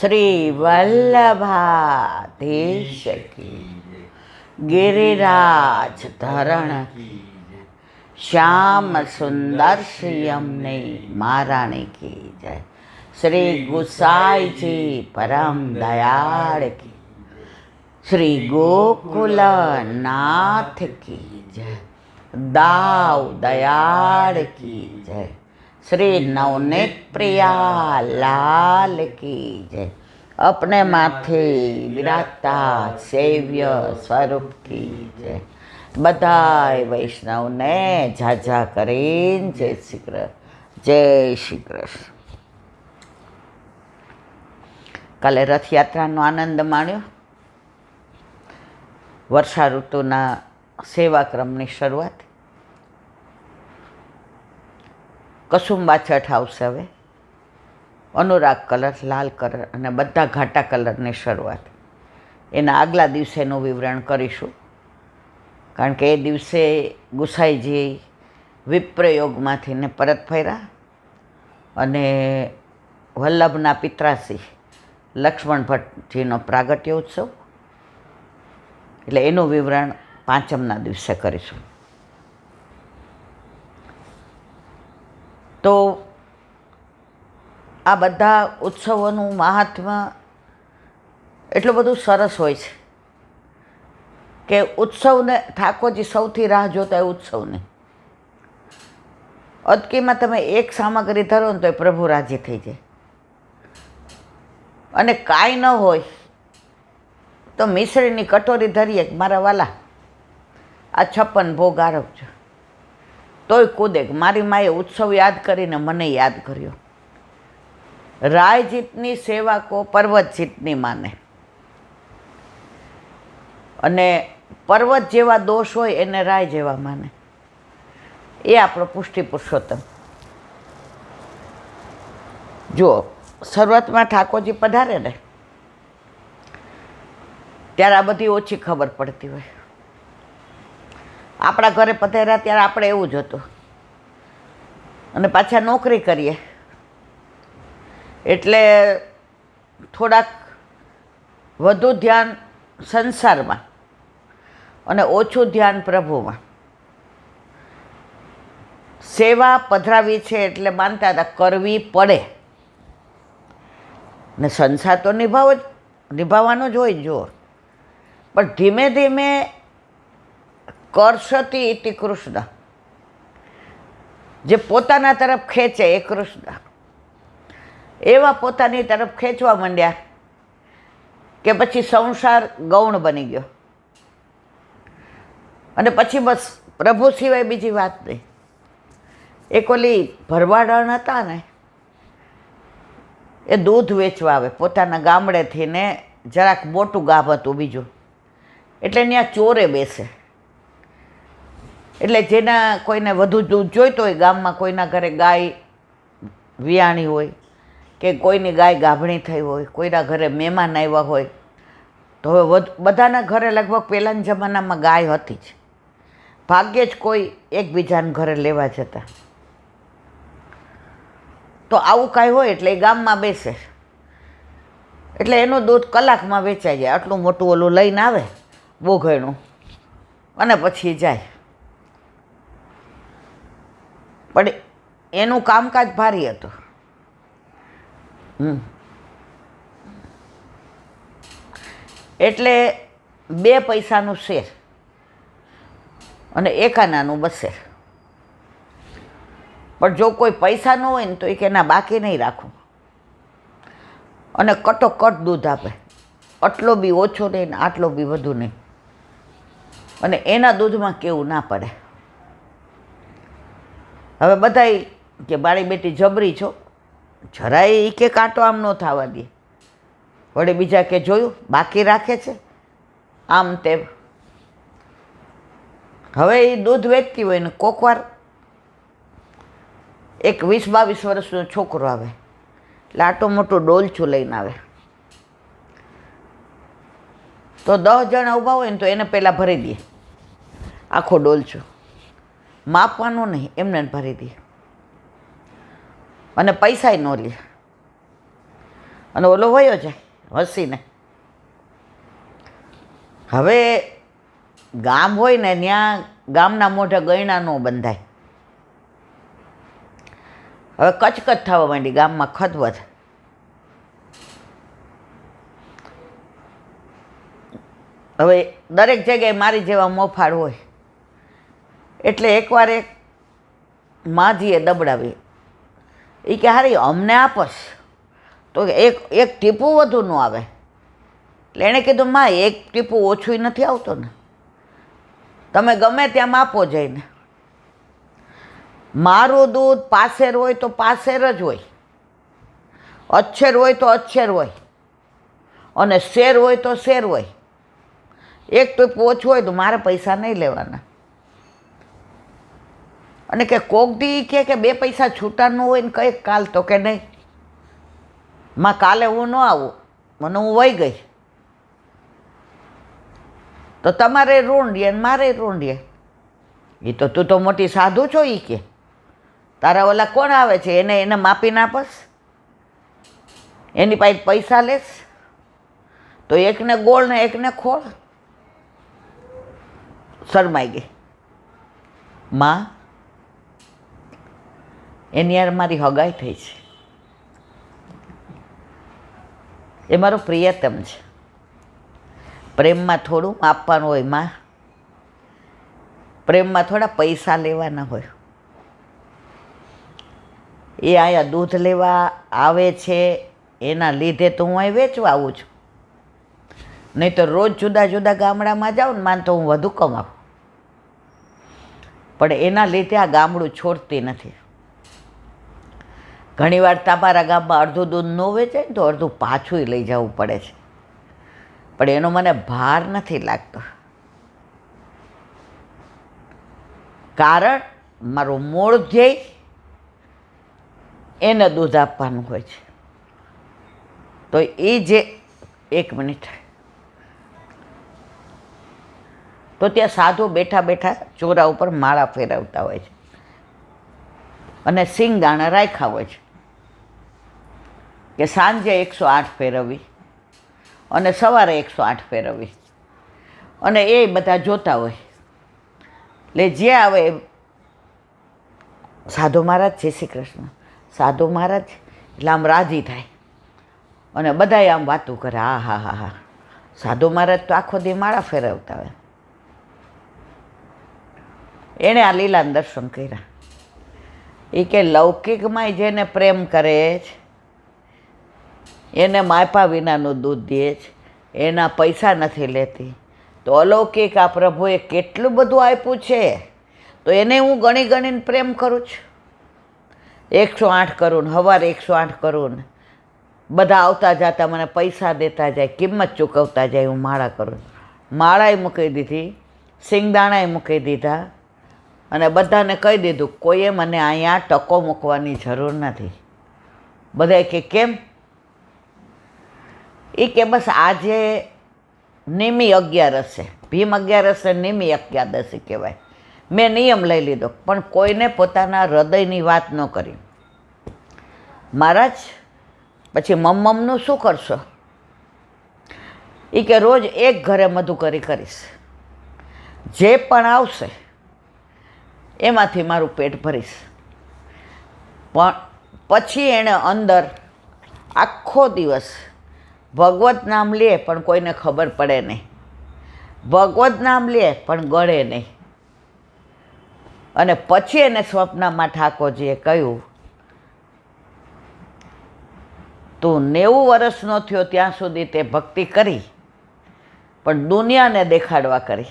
શ્રી વલ્લભાધીશ કી, गिरिराज धरण की, श्याम सुंदर श्रीयमने महारानी की जय। श्री गुसाई जी परम दयाल की, श्री गोकुल नाथ की जय। दाव दयाल की जय। श्री नवनीत प्रिया लाल की जय। अपने माथे विराजता सेव्य स्वरूप की जय। बधाय वैष्णव ने झाझा करीन जय श्री कृष्ण, जय श्री कृष्ण। काले रथयात्रानो आनंद माण्यो। वर्षा ऋतुना सेवाक्रमनी शरूआत। कसुंबा छठ आवशे हवे। अनुराग कलर, लाल कलर અને બધા ઘાટા કલરની શરૂઆત એના આગલા દિવસેનું વિવરણ કરીશું, કારણ કે એ દિવસે ગુસાઈજી વિપ્રયોગમાંથી ને પરત ફર્યા અને વલ્લભના પિત્રાસી લક્ષ્મણ ભટ્ટજીનો પ્રાગટ્ય ઉત્સવ, એટલે એનું વિવરણ પાંચમના દિવસે કરીશું. તો આ બધા ઉત્સવોનું મહાત્મ્ય એટલું બધું સરસ હોય છે કે ઉત્સવને ઠાકોરજી સૌથી રાહ જોતા એ ઉત્સવને. અદકીમાં તમે એક સામગ્રી ધરો ને તો એ પ્રભુ રાજી થઈ જાય, અને કાંઈ ન હોય તો મિશ્રીની કટોરી ધરીએ મારા વાલા આ 56 ભોગ આરવજો, તોય કૂદે કે મારી માએ ઉત્સવ યાદ કરીને મને યાદ કર્યો. राय जीतनी सेवा को पर्वत जीतनी माने, अने पर्वत जेवा दोष होय एने राय जेवा माने. ए आपणो पुष्टि पुरुषोत्तम. जो शरूआत में ठाकोरजी पधारे ने त्यारे आ बधी ओછી खबर पड़ती होय. आपणा घरे पधार्या त्यारे आपणे एवुं ज हतुं, अने पाछा नौकरी करीए એટલે થોડાક વધુ ધ્યાન સંસારમાં અને ઓછું ધ્યાન પ્રભુમાં. સેવા પધરાવી છે એટલે માનતા હતા કરવી પડે, ને સંસાર તો નિભાવવાનો જ હોય. જો પણ ધીમે ધીમે કર્ષતિ ઇતિ કૃષ્ણ, જે પોતાના તરફ ખેંચે એ કૃષ્ણ. એવા પોતાની તરફ ખેંચવા માંડ્યા કે પછી સંસાર ગૌણ બની ગયો, અને પછી બસ પ્રભુ સિવાય બીજી વાત નહીં. એક ઓલી ભરવાડણ હતા ને, એ દૂધ વેચવા આવે પોતાના ગામડેથી, ને જરાક મોટું ગામ હતું બીજું, એટલે ત્યાં ચોરે બેસે. એટલે જેના કોઈને વધુ દૂધ જોઈતું હોય, ગામમાં કોઈના ઘરે ગાય વિયાણી હોય કે કોઈની ગાય ગાભણી થઈ હોય, કોઈના ઘરે મહેમાન આવ્યા હોય, તો હવે બધાના ઘરે લગભગ પહેલાંના જમાનામાં ગાય હતી જ. ભાગ્યે જ કોઈ એકબીજાના ઘરે લેવા જતા. તો આવું કાંઈ હોય એટલે એ ગામમાં બેસે, એટલે એનું દૂધ કલાકમાં વેચાઈ જાય. આટલું મોટું ઓલું લઈને આવે બોઘણું, અને પછી જાય. પણ એનું કામકાજ ભારી હતું. એટલે 2 પૈસાનું શેર અને 1 આનાનું બસેર. પણ જો કોઈ પૈસા ન હોય ને તો એ કે ના બાકી નહીં રાખું, અને કટોકટ દૂધ આપે. આટલો બી ઓછો નહીં ને આટલો બી વધુ નહીં, અને એના દૂધમાં કેવું ના પડે. હવે બધાય કે બાળી બેટી જબરી છો, જરાય એ કે કાંટો આમ ન થવા દે. વળી બીજા કે જોયું બાકી રાખે છે આમ તેમ. હવે એ દૂધ વેચતી હોય ને કોકવાર એક 20-22 વર્ષનો છોકરો આવે, એટલે આટલું મોટું ડોલચું લઈને આવે, તો 10 જણા ઊભા હોય ને તો એને પહેલાં ભરી દે આખો ડોલચું. માપવાનું નહીં, એમને ભરી દે, અને પૈસાય ન લે. અને ઓલો વયો જાય હસીને. હવે ગામ હોય ને ત્યાં ગામના મોઢે ગયણા ન બંધાય. હવે કચકચ થવા માંડી ગામમાં, ખદબદ. હવે દરેક જગ્યાએ મારી જેવા મોફાળ હોય. એટલે એકવાર એક માજીએ દબડાવી, એ કે હારી અમને આપસ તો એક ટીપું વધુ ન આવે. એટલે એણે કીધું માં એક ટીપું ઓછું નથી આવતો ને, તમે ગમે ત્યાં માપો જઈને. મારું દૂધ પાસેર હોય તો પાસેર જ હોય, અચ્છેર હોય તો અચ્છેર હોય, અને શેર હોય તો શેર હોય. એક ટીપું ઓછું હોય તો મારે પૈસા નહીં લેવાના. અને કે કોક દી કે 2 પૈસા છૂટા ન હોય ને કંઈક કાલ, તો કે નહીં માં કાલે હું ન આવું, મને હું વહી ગઈ તો તમારે ઋણ રહે ને મારે ઋણ રહે. એ તો તું તો મોટી સાધુ છો. એ કે તારા ઓલા કોણ આવે છે એને માપીને આપસ, એની પાસે પૈસા લેશ તો એકને ગોળ ને એકને ખોળ. શરમાઈ ગઈ. માં એની યાર મારી હગાઈ થઈ છે, એ મારો પ્રિયતમ છે. પ્રેમમાં થોડું આપવાનું હોય માં, પ્રેમમાં થોડા પૈસા લેવાના હોય. એ અહીંયા દૂધ લેવા આવે છે એના લીધે તો હું અહીં વેચવા આવું છું. નહીં તો રોજ જુદા જુદા ગામડામાં જાઉં ને માન તો હું વધુ કમાવું. પણ એના લીધે આ ગામડું છોડતી નથી. ઘણીવાર તમારા ગામમાં અડધું દૂધ ન વેચાય ને તો અડધું પાછું લઈ જવું પડે છે. પણ એનો મને ભાર નથી લાગતો, કારણ મારું મૂળ ધ્યેય એને દૂધ આપવાનું હોય છે. તો એ જે 1 મિનિટ, તો ત્યાં સાધુ બેઠા બેઠા ચોરા ઉપર માળા ફેરવતા હોય છે અને સિંગદાણા રાખ્યા હોય છે કે સાંજે 108 ફેરવવી અને સવારે 108 ફેરવવી. અને એ બધા જોતા હોય. એટલે જે આવે સાધુ મહારાજ જય શ્રી કૃષ્ણ, સાધુ મહારાજ, એટલે આમ રાજી થાય અને બધાય આમ વાતું કરે, હા હા હા હા સાધુ મહારાજ તો આખો દી માળા ફેરવતા હોય. એણે આ લીલાને દર્શન કર્યા. એ કે લૌકિકમાં જેને પ્રેમ કરે છે, એને માપા વિનાનું દૂધ દે છે, એના પૈસા નથી લેતી, તો અલૌકિક આ પ્રભુએ કેટલું બધું આપ્યું છે, તો એને હું ગણી ગણીને પ્રેમ કરું છું. 108 કરું ને સવારે 108 કરું ને બધા આવતા જતા મને પૈસા દેતા જાય, કિંમત ચૂકવતા જાય, હું માળા કરું. માળાએ મૂકી દીધી, સિંગદાણાએ મૂકી દીધા અને બધાને કહી દીધું કોઈએ મને અહીંયા ટકો મૂકવાની જરૂર નથી. બધાએ કે કેમ? એ કે બસ આજે નિમી 11 છે, ભીમ 11 નિમી 11 કહેવાય. મેં નિયમ લઈ લીધો, પણ કોઈને પોતાના હૃદયની વાત ન કરી. મહારાજ પછી મમ્મનું શું કરશો? એ કે રોજ એક ઘરે મધુકરી કરીશ, જે પણ આવશે એમાંથી મારું પેટ ભરીશ. પણ પછી એણે અંદર આખો દિવસ ભગવત નામ લે પણ કોઈને ખબર પડે નહીં, ભગવત નામ લે પણ ગળે નહીં. અને પછી એને સ્વપ્નમાં ઠાકોરજીએ કહ્યું, તું 90 વર્ષનો થયો ત્યાં સુધી તે ભક્તિ કરી, પણ દુનિયાને દેખાડવા કરી,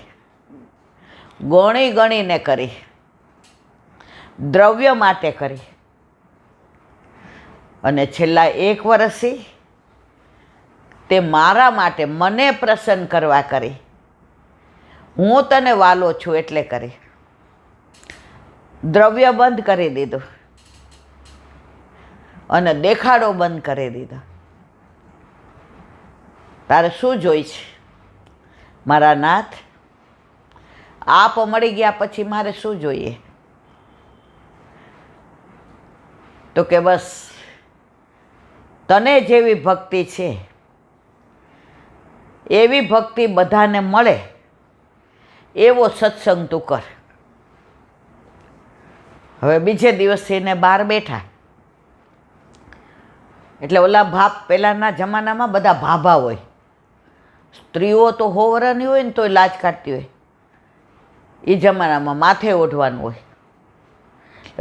ગણી ગણીને કરી, દ્રવ્ય માટે કરી, અને છેલ્લા 1 વર્ષથી તે મારા માટે મને પ્રસન્ન કરવા કરી. હું તને વાલો છું એટલે કરી. દ્રવ્ય બંધ કરી દીધું અને દેખાડો બંધ કરી દીધો. તારે શું જોઈ છે મારા નાથ? આપ મળી ગયા પછી મારે શું જોઈએ? તો કે બસ તને જેવી ભક્તિ છે એવી ભક્તિ બધાને મળે એવો સત્સંગ તું કર. હવે બીજે દિવસે એને બહાર બેઠા એટલે ઓલા પહેલાંના જમાનામાં બધા ભાભા હોય. સ્ત્રીઓ તો હોવરાની હોય ને તોય લાજ કાઢતી હોય. એ જમાનામાં માથે ઓઢવાનું હોય.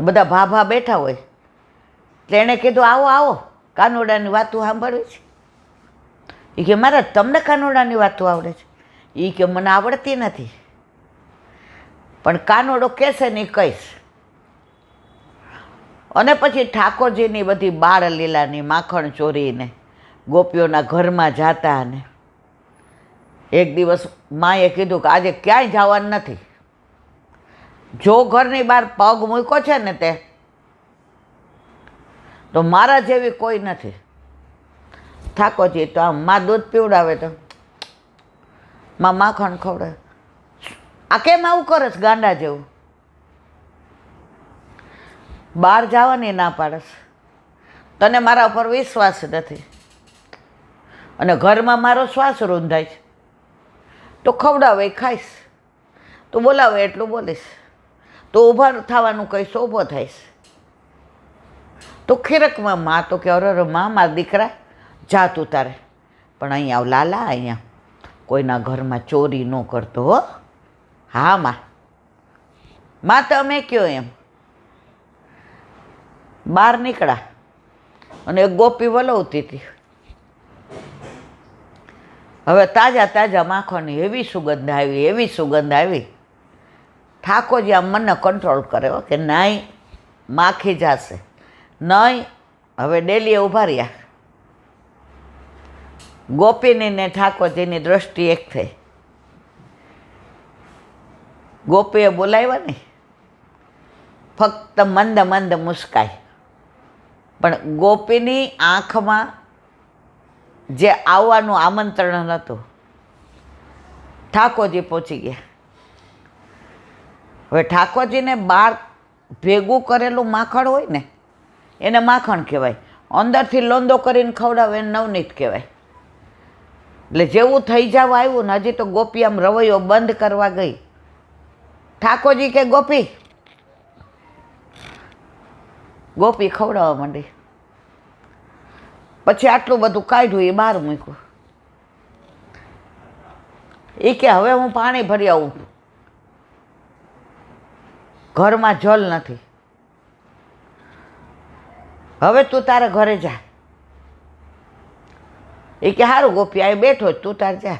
બધા ભાભા બેઠા હોય એટલે એણે કીધું આવો આવો કાનોડાની વાતો સાંભળવી છે. એ કે મારા તમને કાનોડાની વાતો આવડે છે? એ કે મને આવડતી નથી પણ કાનોડો કહેશે ને એ કહીશ. અને પછી ઠાકોરજીની બધી બાળ લીલાની માખણ ચોરીને ગોપીઓના ઘરમાં જાતા. અને એક દિવસ માએ કીધું કે આજે ક્યાંય જવાનું નથી. જો ઘરની બહાર પગ મૂક્યો છે ને તે તો મારા જેવી કોઈ નથી. ઠાકોરજી તો આમ માં દૂધ પીવડાવે તો માં માખણ ખવડાવે. આ કેમ આવું કરે છે ગાંડા જેવું? બહાર જવાની ના પાડસ. તને મારા ઉપર વિશ્વાસ નથી અને ઘરમાં મારો શ્વાસ રૂંધાય છે તો ખવડાવે ખાઈશ, તું બોલાવે એટલું બોલીશ, તો ઊભા થવાનું કહીશ ઊભો થઈશ. તો ખીરકમાં માં તો કે અરે માં મારા દીકરા જા તું તારે, પણ અહીંયા આવ લાલા, અહીંયા કોઈના ઘરમાં ચોરી ન કરતો હો. હા માં તમે કયો એમ. બહાર નીકળ્યા અને એક ગોપી વલોવતી હતી. હવે તાજા તાજા માખણની એવી સુગંધ આવી, એવી સુગંધ આવી. ઠાકોરજી આમ મને કંટ્રોલ કરે કે નહીં માખી જશે નહીં. હવે ડેલીએ ઊભા રહ્યા. ગોપીની ને ઠાકોરજીની દ્રષ્ટિ એક થઈ. ગોપીએ બોલાવ્યા ને ફક્ત મંદ મંદ મુસ્કાય, પણ ગોપીની આંખમાં જે આવવાનું આમંત્રણ હતું. ઠાકોરજી પહોંચી ગયા. હવે ઠાકોરજીને બહાર ભેગું કરેલું માખણ હોય ને એને માખણ કહેવાય, અંદરથી લોંદો કરીને ખવડાવે એને નવનીત કહેવાય. એટલે જેવું થઈ જવા આવ્યું ને હજી તો ગોપી આમ રવૈયો બંધ કરવા ગઈ. ઠાકોરજી કે ગોપી ખવડાવવા માંડી. પછી આટલું બધું કાઢ્યું એ બહાર મૂક્યું. એ કે હવે હું પાણી ભરી આવું, ઘરમાં જલ નથી, હવે તું તારા ઘરે જા. એ કે સારું ગોપી આ બેઠો તું તાર જા.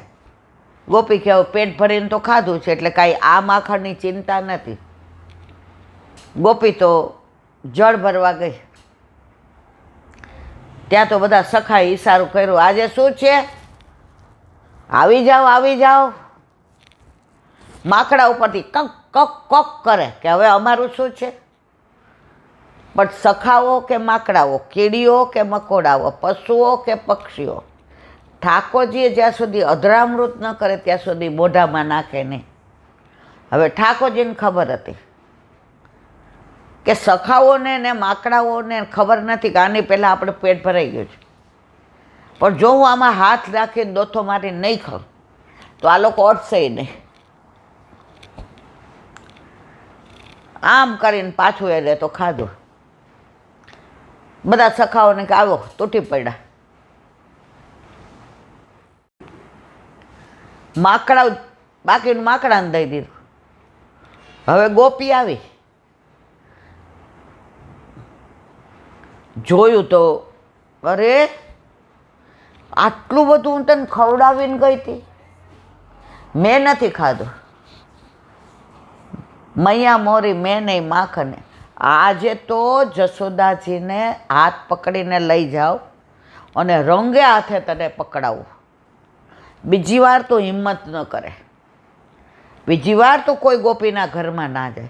ગોપી કે હવે પેટ ભરીને તો ખાધું છે એટલે કાંઈ આ માખણની ચિંતા નથી. ગોપી તો જળ ભરવા ગઈ. ત્યાં તો બધા સખાએ ઈશારો કર્યો, આજે શું છે, આવી જાઓ આવી જાઓ. માકડા ઉપરથી કક કક કક કરે કે હવે અમારું શું છે. પણ સખાઓ કે માકડાઓ, કીડીઓ કે મકોડાઓ, પશુઓ કે પક્ષીઓ, ઠાકોરજીએ જ્યાં સુધી અધરામૃત ન કરે ત્યાં સુધી મોઢામાં નાખે નહીં. હવે ઠાકોરજીને ખબર હતી કે સખાઓને ને માકડાઓને ખબર નથી કે આની પહેલાં આપણે પેટ ભરાઈ ગયું છે, પણ જો હું આમાં હાથ રાખીને દોથો મારી નહીં ખાઉં તો આ લોકો અટશે નહીં. આમ કરીને પાછું એટલે તો ખાધું. બધા સખાઓને કે આવો તૂટી પડ્યા. માકડા બાકીનું માકડાને દઈ દીધું. હવે ગોપી આવી, જોયું તો અરે આટલું બધું હું તને ખવડાવીને ગઈ હતી, મેં નથી ખાધું. મૈયા મોરી મેં નહીં માખને. આજે તો જશોદાજીને હાથ પકડીને લઈ જાઓ અને રંગે હાથે તને પકડાવું. બીજી વાર તો હિંમત ન કરે, બીજી વાર તો કોઈ ગોપીના ઘરમાં ના જાય.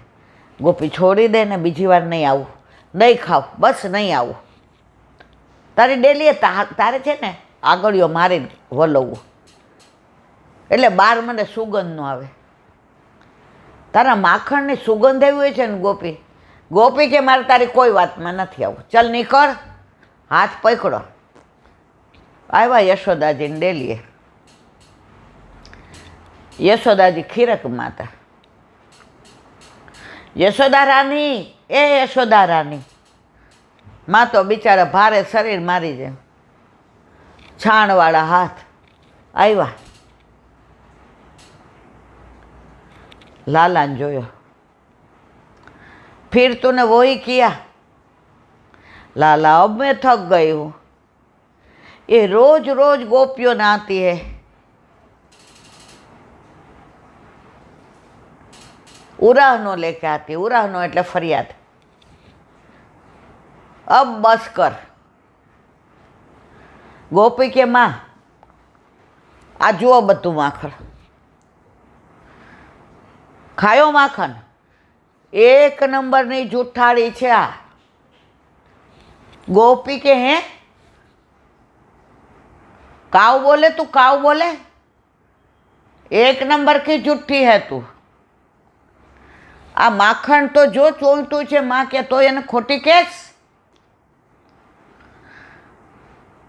ગોપી છોડી દે ને બીજી વાર નહીં આવું, નહીં ખાવ, બસ નહીં આવું. તારી ડેલીએ તારે છે ને આગળીઓ મારીને વલોવું એટલે બહાર મને સુગંધ ન આવે. તારા માખણની સુગંધ એવી હોય છે ને ગોપી કે મારે તારી કોઈ વાતમાં નથી આવું, ચાલ નીકળ. હાથ પકડો. આવ્યા યશોદાજીને ડેલીએ. યશોદાજી ખીરક માતા. યશોદા રાની, એ યશોદા રાની. માં તો બિચારા ભારે શરીર મારી જાય, છાણવાળા હાથ. આવ્યા, લાલાને જોયો. फिर तूने वही किया? लाला अब मैं थक गई हूँ, ये रोज रोज गोपियों ने आती है. उराहनो लेके आती. उराहनो એટલે ફરિયાદ. अब बस कर. गोपी के माँ, આ જુઓ બધું માખણ. ખાયો માખણ? एक नंबરની જૂઠાળી છે આ. गोपी के हैं काव बोले, तू काव बोले, एक नंबर की झूठी है तू. આ માખણ તો જો ચોંટું છે માં કે તો એને ખોટી કેસ.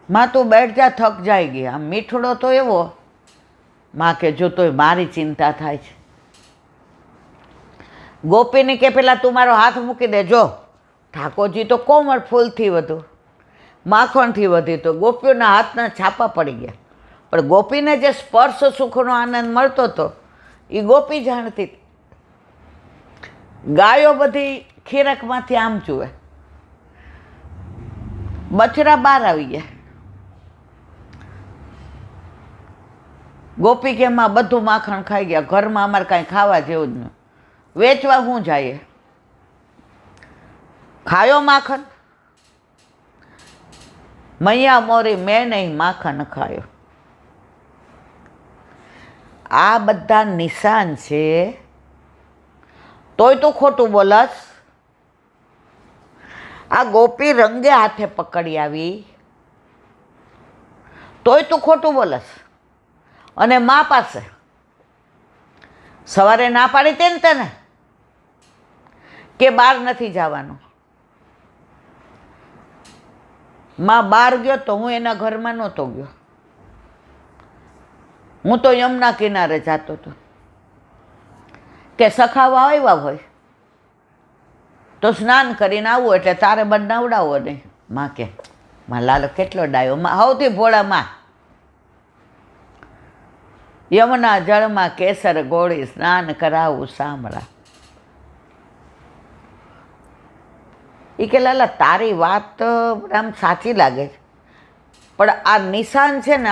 માં તું બેઠ જા, થક જાયગી. આમ મીઠડો તો એવો. માં કે જો તોય મારી ચિંતા થાય છે. ગોપીને કે પેલા તું મારો હાથ મૂકી દે. જો ઠાકોરજી તો કોમળ ફૂલથી વધુ, માખણથી વધી, તો ગોપીઓના હાથના છાપા પડી ગયા. પણ ગોપીને જે સ્પર્શ સુખનો આનંદ મળતો હતો એ ગોપી જાણતી. ગાયો બધી ખીરકમાંથી આમ જુએ. બછડા બહાર આવી ગયા. ગોપી કે માં બધું માખણ ખાઈ ગયા, ઘરમાં અમારે કાંઈ ખાવા જેવું જ નહીં, વેચવા શું જાય? ખાયો માખણ? મૈયા મોરી મેં નહીં માખણ ખાયો. આ બધા નિશાન છે, તોય તું ખોટું બોલસ. આ ગોપી રંગે હાથે પકડી આવી, તોય તું ખોટું બોલસ. અને મા પાસે સવારે ના પાડી તે ને તને કે બહાર નથી જવાનું. માં બહાર ગયો તો હું એના ઘરમાં નહોતો ગયો. હું તો યમુના કિનારે જતો હતો કે સખાવા આવ્યા હોય તો સ્નાન કરીને આવવું, એટલે તારે બનાવડાવો નહીં. માં કે માં લાલો કેટલો ડાયો. માં સૌથી ભોળા માં. યમુના જળમાં કેસર ગોળી સ્નાન કરાવું સાંભળા. એ કે લાલા તારી વાત આમ સાચી લાગે છે, પણ આ નિશાન છે ને,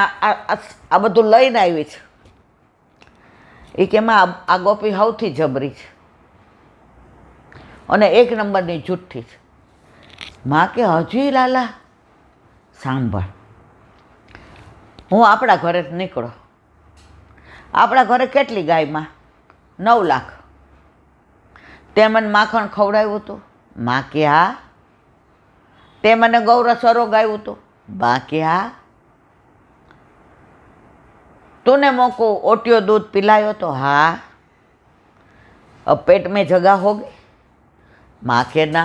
આ બધું લઈને આવી છે. એ કે માં આ ગોપી સૌથી જબરી છે અને એક નંબરની જુઠ્ઠી છે. માં કે હજી લાલા સાંભળ, હું આપણા ઘરે નીકળો. આપણા ઘરે કેટલી ગાયમાં? 9 લાખ. તે મને માખણ ખવડાવ્યું હતું? માં કે હા. તે મને ગૌરસ અરોગાવ્યું હતું? માં કે હા. तूने मोको ओटियो दूध पिलायो तो? हाँ. अब पेट में जगह होगी? माँ के ना.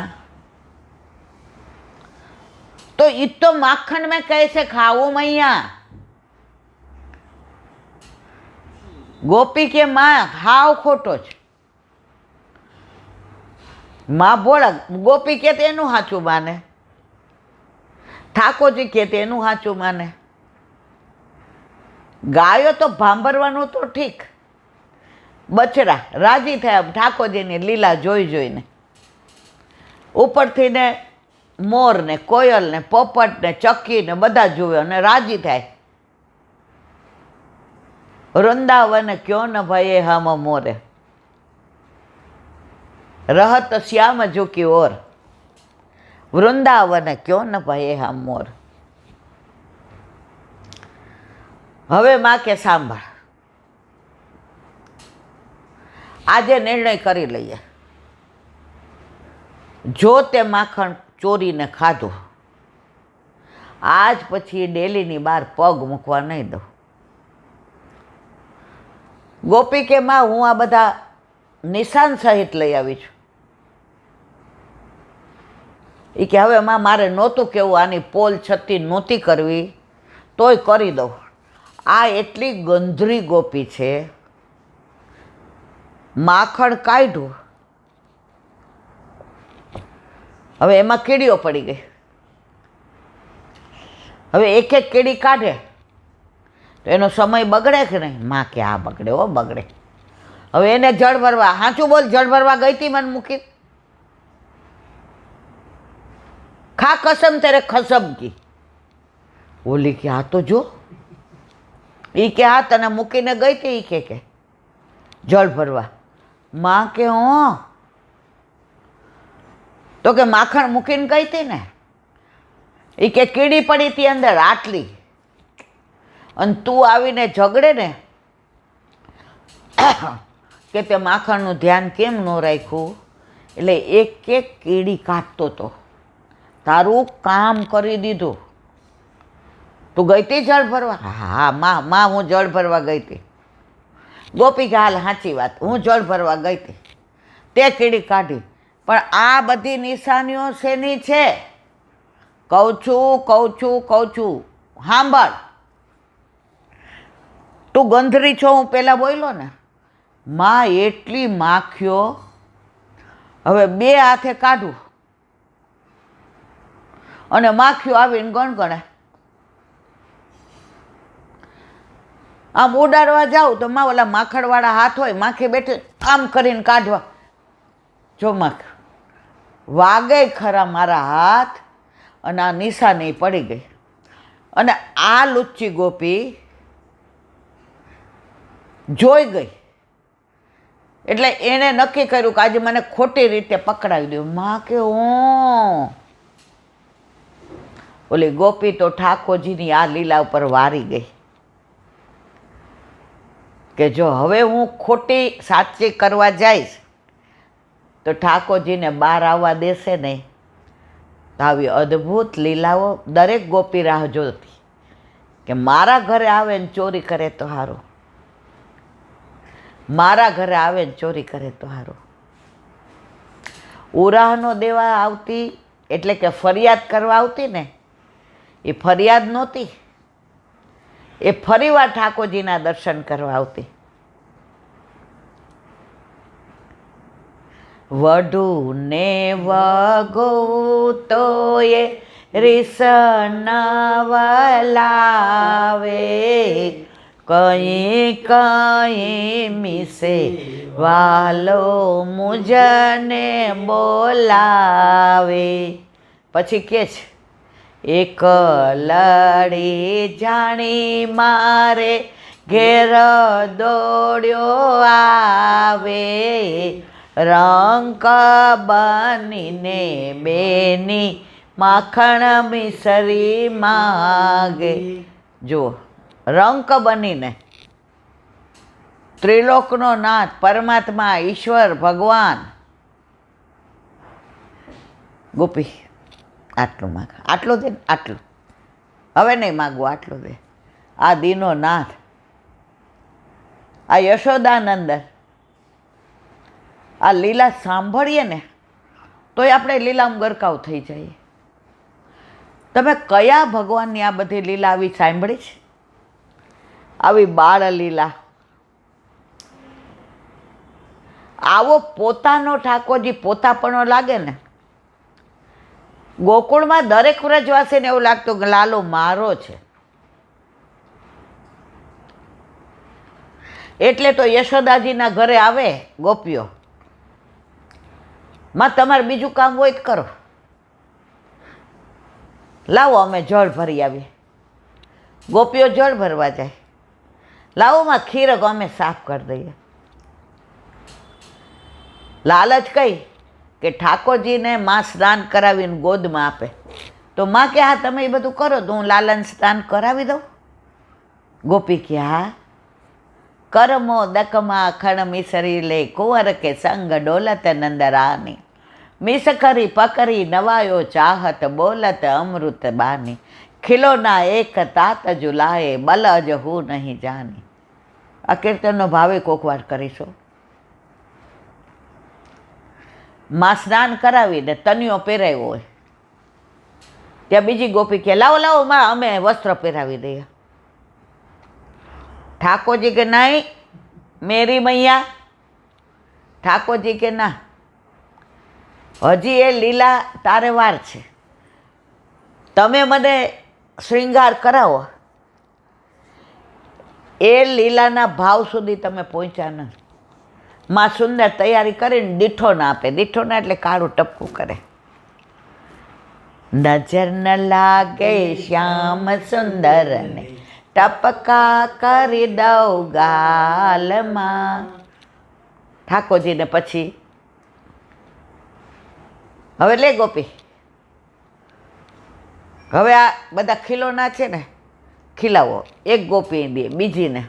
तो ये तो माखन में कैसे खाऊं मैया? गोपी के माँ हाव खोटो छ. माँ बोला गोपी के तेनु हाचू माने, ठाकोरजी के तेनु हाचू माने. ગાયો તો ભાંભરવાનું તો ઠીક, બછડા રાજી થયા ઠાકોરજીની લીલા જોઈ જોઈને. ઉપરથી ને મોર ને કોયલ ને પોપટ ને ચક્કી ને બધા જુએ અને રાજી થાય. વૃંદાવન ક્યો ન ભયે હમ મોરે, રહત શ્યામ ઝુકી ઓર. વૃંદાવન ક્યો ન ભયે હમ મોર. હવે માં કે સાંભળ, આજે નિર્ણય કરી લઈએ. જો તે માખણ ચોરીને ખાધું, આજ પછી ડેલીની બહાર પગ મૂકવા નહીં દઉં. ગોપી કે માં હું આ બધા નિશાન સહિત લઈ આવી છું. એ કે હવે માં મારે નહોતું કેવું, આની પોલ છત્તી નહોતી કરવી, તોય કરી દઉં. આ એટલી ગંધરી ગોપી છે. માખણ કાઢ્યું, હવે એમાં કીડીઓ પડી ગઈ. હવે એક એક કીડી કાઢે તો એનો સમય બગડે કે નહીં? માં કે આ બગડે, હો બગડે. હવે એને જળ ભરવા, હાચું બોલ, જળ ભરવા ગઈ હતી મને મૂકી? ખા કસમ તેરે ખસમ કી. ઓલી કે હા તો જો, એ કે હા તને મૂકીને ગઈ હતી, એ કે જળ ભરવા. માં કે હું તો કે માખણ મૂકીને ગઈ હતી ને. એ કે કીડી પડી હતી અંદર આટલી, અને તું આવીને ઝઘડે ને કે તે માખણનું ધ્યાન કેમ ન રાખ્યું. એટલે એક એક કીડી કાઢતો હતો. તારું કામ કરી દીધું. તું ગઈ હતી જળ ભરવા? હા માં હું જળ ભરવા ગઈ હતી. ગોપી કે હાલ સાચી વાત, હું જળ ભરવા ગઈ હતી, તે કીડી કાઢી. પણ આ બધી નિશાનીઓ શેની છે? કહું છું સાંભળ. તું ગંધરી છો, હું પહેલાં બોલ્યો ને. માં એટલી માખ્યો, હવે બે હાથે કાઢું અને માખ્યો આવીને ગણગણે. આમ ઉડાડવા જાઉં તો માં ઓલા માખણવાળા હાથ હોય, માખી બેઠી આમ કરીને કાઢવા. જો માખ વાગે ખરા મારા હાથ, અને આ નિશાની પડી ગઈ. અને આ લુચ્ચી ગોપી જોઈ ગઈ, એટલે એણે નક્કી કર્યું કે આજે મને ખોટી રીતે પકડાવી દઉં. માં કે હું ઓલી ગોપી તો ઠાકોરજીની આ લીલા ઉપર વારી ગઈ કે જો હવે હું ખોટી સાચી કરવા જઈશ તો ઠાકોરજીને બહાર આવવા દેશે નહીં. તો આવી અદ્ભુત લીલાઓ દરેક ગોપી રાહ જોતી કે મારા ઘરે આવે ને ચોરી કરે તો સારું, મારા ઘરે આવે ને ચોરી કરે તો સારું. ઉરાહનો દેવા આવતી એટલે કે ફરિયાદ કરવા આવતી ને, એ ફરિયાદ નહોતી, એ ફરીવાર ઠાકોરજીના દર્શન કરવા આવતી. વઢુ ને વગો તોય રીસ નવલાવે, કઈ કઈ મિસે વાલો મુજને બોલાવે. પછી કે છે એક લડી જાણી મારે ઘેર દોડ્યો આવે, રંક બનીને બેની માખણ મિસરી માગે. જુઓ, રંક બનીને ત્રિલોકનો નાથ પરમાત્મા ઈશ્વર ભગવાન ગોપી આટલું માગ, આટલું દે ને, આટલું હવે નહીં માગવું, આટલું દે. આ દીનો નાથ, આ યશોદાનંદન, આ લીલા સાંભળીએ ને તોય આપણે લીલામાં ગરકાવ થઈ જઈએ. તમે કયા ભગવાનની આ બધી લીલા આવી સાંભળી છે? આવી બાળ લીલા, આવો પોતાનો ઠાકોરજી પોતાપણો લાગે ને. ગોકુળમાં દરેક વ્રજવાસીને એવું લાગતું કે લાલો મારો છે. એટલે તો યશોદાજીના ઘરે આવે ગોપીઓ, માં તમારે બીજું કામ હોય તો કરો, લાવો અમે જળ ભરી આવીએ. ગોપીઓ જળ ભરવા જાય, લાવો માં ખીરક અમે સાફ કરી દઈએ. લાલચ કઈ કે ઠાકોરજીને માં સ્નાન કરાવીને ગોદમાં આપે. તો માં કે હા તમે એ બધું કરો તો હું લાલાને સ્નાન કરાવી દઉં. ગોપી કે હા. કરમો દકમાં ખણ મિસરી લે કુંવર કે સંગ ડોલત નંદરાની, મિસ કરી પકડી નવાયો ચાહત બોલત અમૃત બાની, ખિલોના એક તાત જુલાએ બલ અજ હું નહીં જાની. આ કીર્તનનો ભાવે કોકવાર કરીશું. માં સ્નાન કરાવીને તનિયો પહેરાવ્યો હોય, ત્યાં બીજી ગોપી કે લાવો લાવો માં અમે વસ્ત્ર પહેરાવી દઈએ. ઠાકોરજી કે નહીં મેરી મૈયા. ઠાકોરજી કે ના, હજી એ લીલા તારે વાર છે, તમે મને શ્રૃંગાર કરાવો. એ લીલાના ભાવ સુધી તમે પહોંચ્યા ન. માં સુંદર તૈયારી કરીને દીઠો ના આપે. દીઠો ના એટલે કાળું ટપકું કરે. નજર ન લાગે શ્યામ સુંદર ને ટપકા કરી દઉં ગાલમાં. ઠાકોરજીને પછી હવે લે ગોપી, હવે આ બધા ખીલોના છે ને ખીલાવો. એક ગોપી દે બીજીને,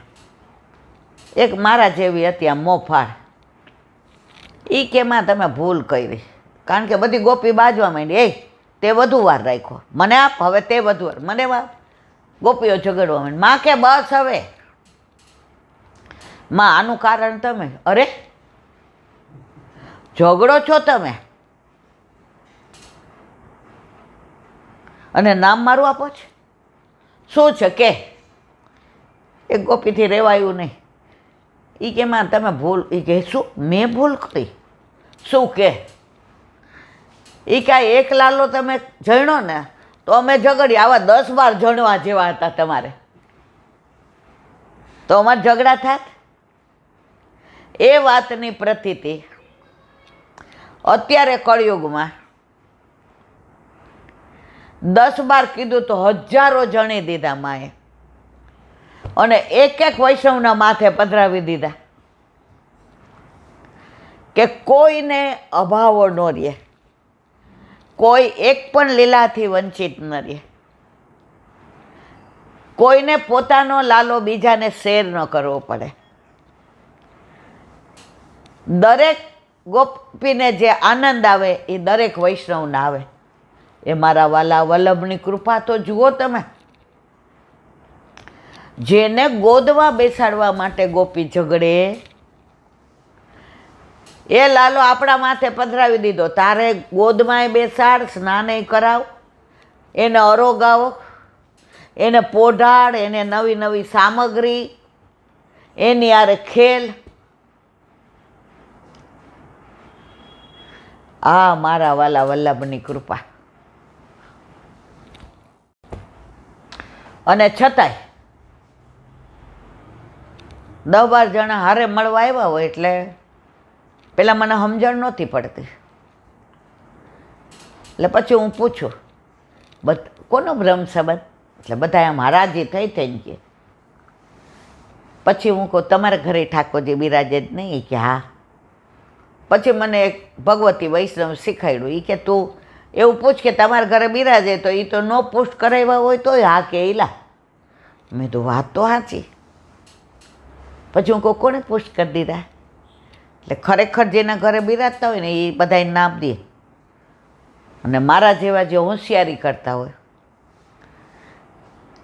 એક મારા જેવી હતી આ મોફાળ. એ કેમાં તમે ભૂલ કરી, કારણ કે બધી ગોપી બાજવા માંડી. એ તે વધુ વાર રાખ્યો, મને આપ, હવે તે વધુ વાર મને વાર. ગોપીઓ ઝઘડવા માંડી. માં કે બસ હવે માં આનું કારણ તમે. અરે ઝઘડો છો તમે અને નામ મારું આપો છો, શું છે કે? એક ગોપીથી રહેવાયું નહીં. એ કે માં તમે ભૂલ. એ કે શું મેં ભૂલ કરી? શું કે? એ કાંઈ એક લાલો તમે જણો ને તો અમે ઝઘડી. આવા 10-12 જણવા જેવા હતા તમારે તો અમારે ઝઘડા થાત. એ વાતની પ્રતીતિ અત્યારે કળિયુગમાં 10-12 કીધું તો હજારો જણી દીધા માએ, અને એક એક વૈષ્ણવના માથે પધરાવી દીધા કે કોઈને અભાવો ન રહે, કોઈ એક પણ લીલાથી વંચિત ન રહે, કોઈને પોતાનો લાલો બીજાને શેર ન કરવો પડે. દરેક ગોપીને જે આનંદ આવે એ દરેક વૈષ્ણવને આવે. એ મારા વાલા વલ્લભની કૃપા તો જુઓ તમે. જેને ગોદવા બેસાડવા માટે ગોપી ઝઘડે, એ લાલો આપણા માથે પધરાવી દીધો. તારે ગોદમાંય બેસાડ, સ્નાનેય કરાવ, એને અરોગાવો, એને પોઢાડ, એને નવી નવી સામગ્રી, એની આરે ખેલ. આ મારા વાલા વલ્લભની કૃપા. અને છતાંય 10-12 જણા હારે મળવા આવ્યા હોય એટલે પહેલાં મને સમજણ નહોતી પડતી. એટલે પછી હું પૂછું કોનો બ્રહ્મ સંબંધ? એટલે બધા આમ હરાજી થઈ ગઈ. પછી હું કહું તમારા ઘરે ઠાકોરજી બિરાજે જ નહીં? કે હા. પછી મને એક ભગવતી વૈષ્ણવ શીખવાડ્યું. એ કે તું એવું પૂછ કે તમારા ઘરે બિરાજે, તો એ તો નો પુષ્ટ કરાવ્યા હોય તોય હા કે ઈલા. મેં તો વાત તો સાચી. પછી હું કહું કોને પુષ્ટ કરી દીધા? એટલે ખરેખર જેના ઘરે બિરાજતા હોય ને એ બધાને નામ દે, અને મારા જેવા જે હોશિયારી કરતા હોય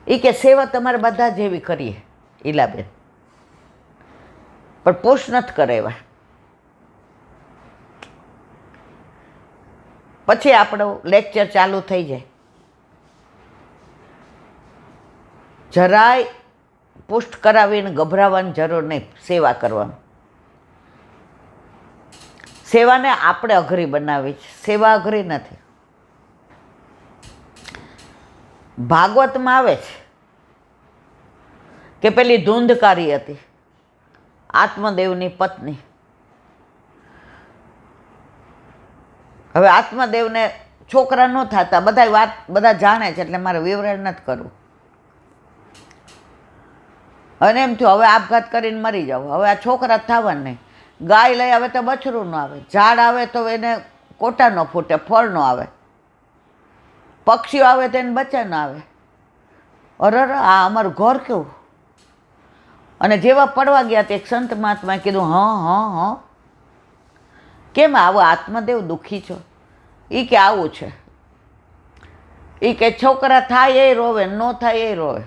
એ કે સેવા તમારે બધા જેવી કરીએ ઈલાબેન, પણ પુષ્ટ નથી કરાવ્યા. પછી આપણો લેક્ચર ચાલુ થઈ જાય. જરાય પુષ્ટ કરાવીને ગભરાવાની જરૂર નહીં સેવા કરવાનું. સેવાને આપણે અઘરી બનાવી છે, સેવા અઘરી નથી. ભાગવતમાં આવે છે કે પેલી ધૂંધકારી હતી, આત્મદેવની પત્ની. હવે આત્મદેવને છોકરા ન થતા, બધા જાણે છે એટલે મારે વિવરણ નથી કરવું. અને એમ થયું હવે આપઘાત કરીને મરી જાવ, હવે આ છોકરા થવાના નહીં. ગાય લઈ આવે તો બછરું ન આવે, ઝાડ આવે તો એને કોટા ન ફૂટે, ફળ ન આવે, પક્ષીઓ આવે તો એને બચ્ચા ન આવે. અરે આ અમારું ઘર કેવું. અને જેવા પડવા ગયા તે એક સંત મહાત્માએ કીધું હા કેમ આવો આત્મદેવ દુઃખી છો? એ કે આવું છે. એ કે છોકરા થાય એ રોવે, ન થાય એ રોવે.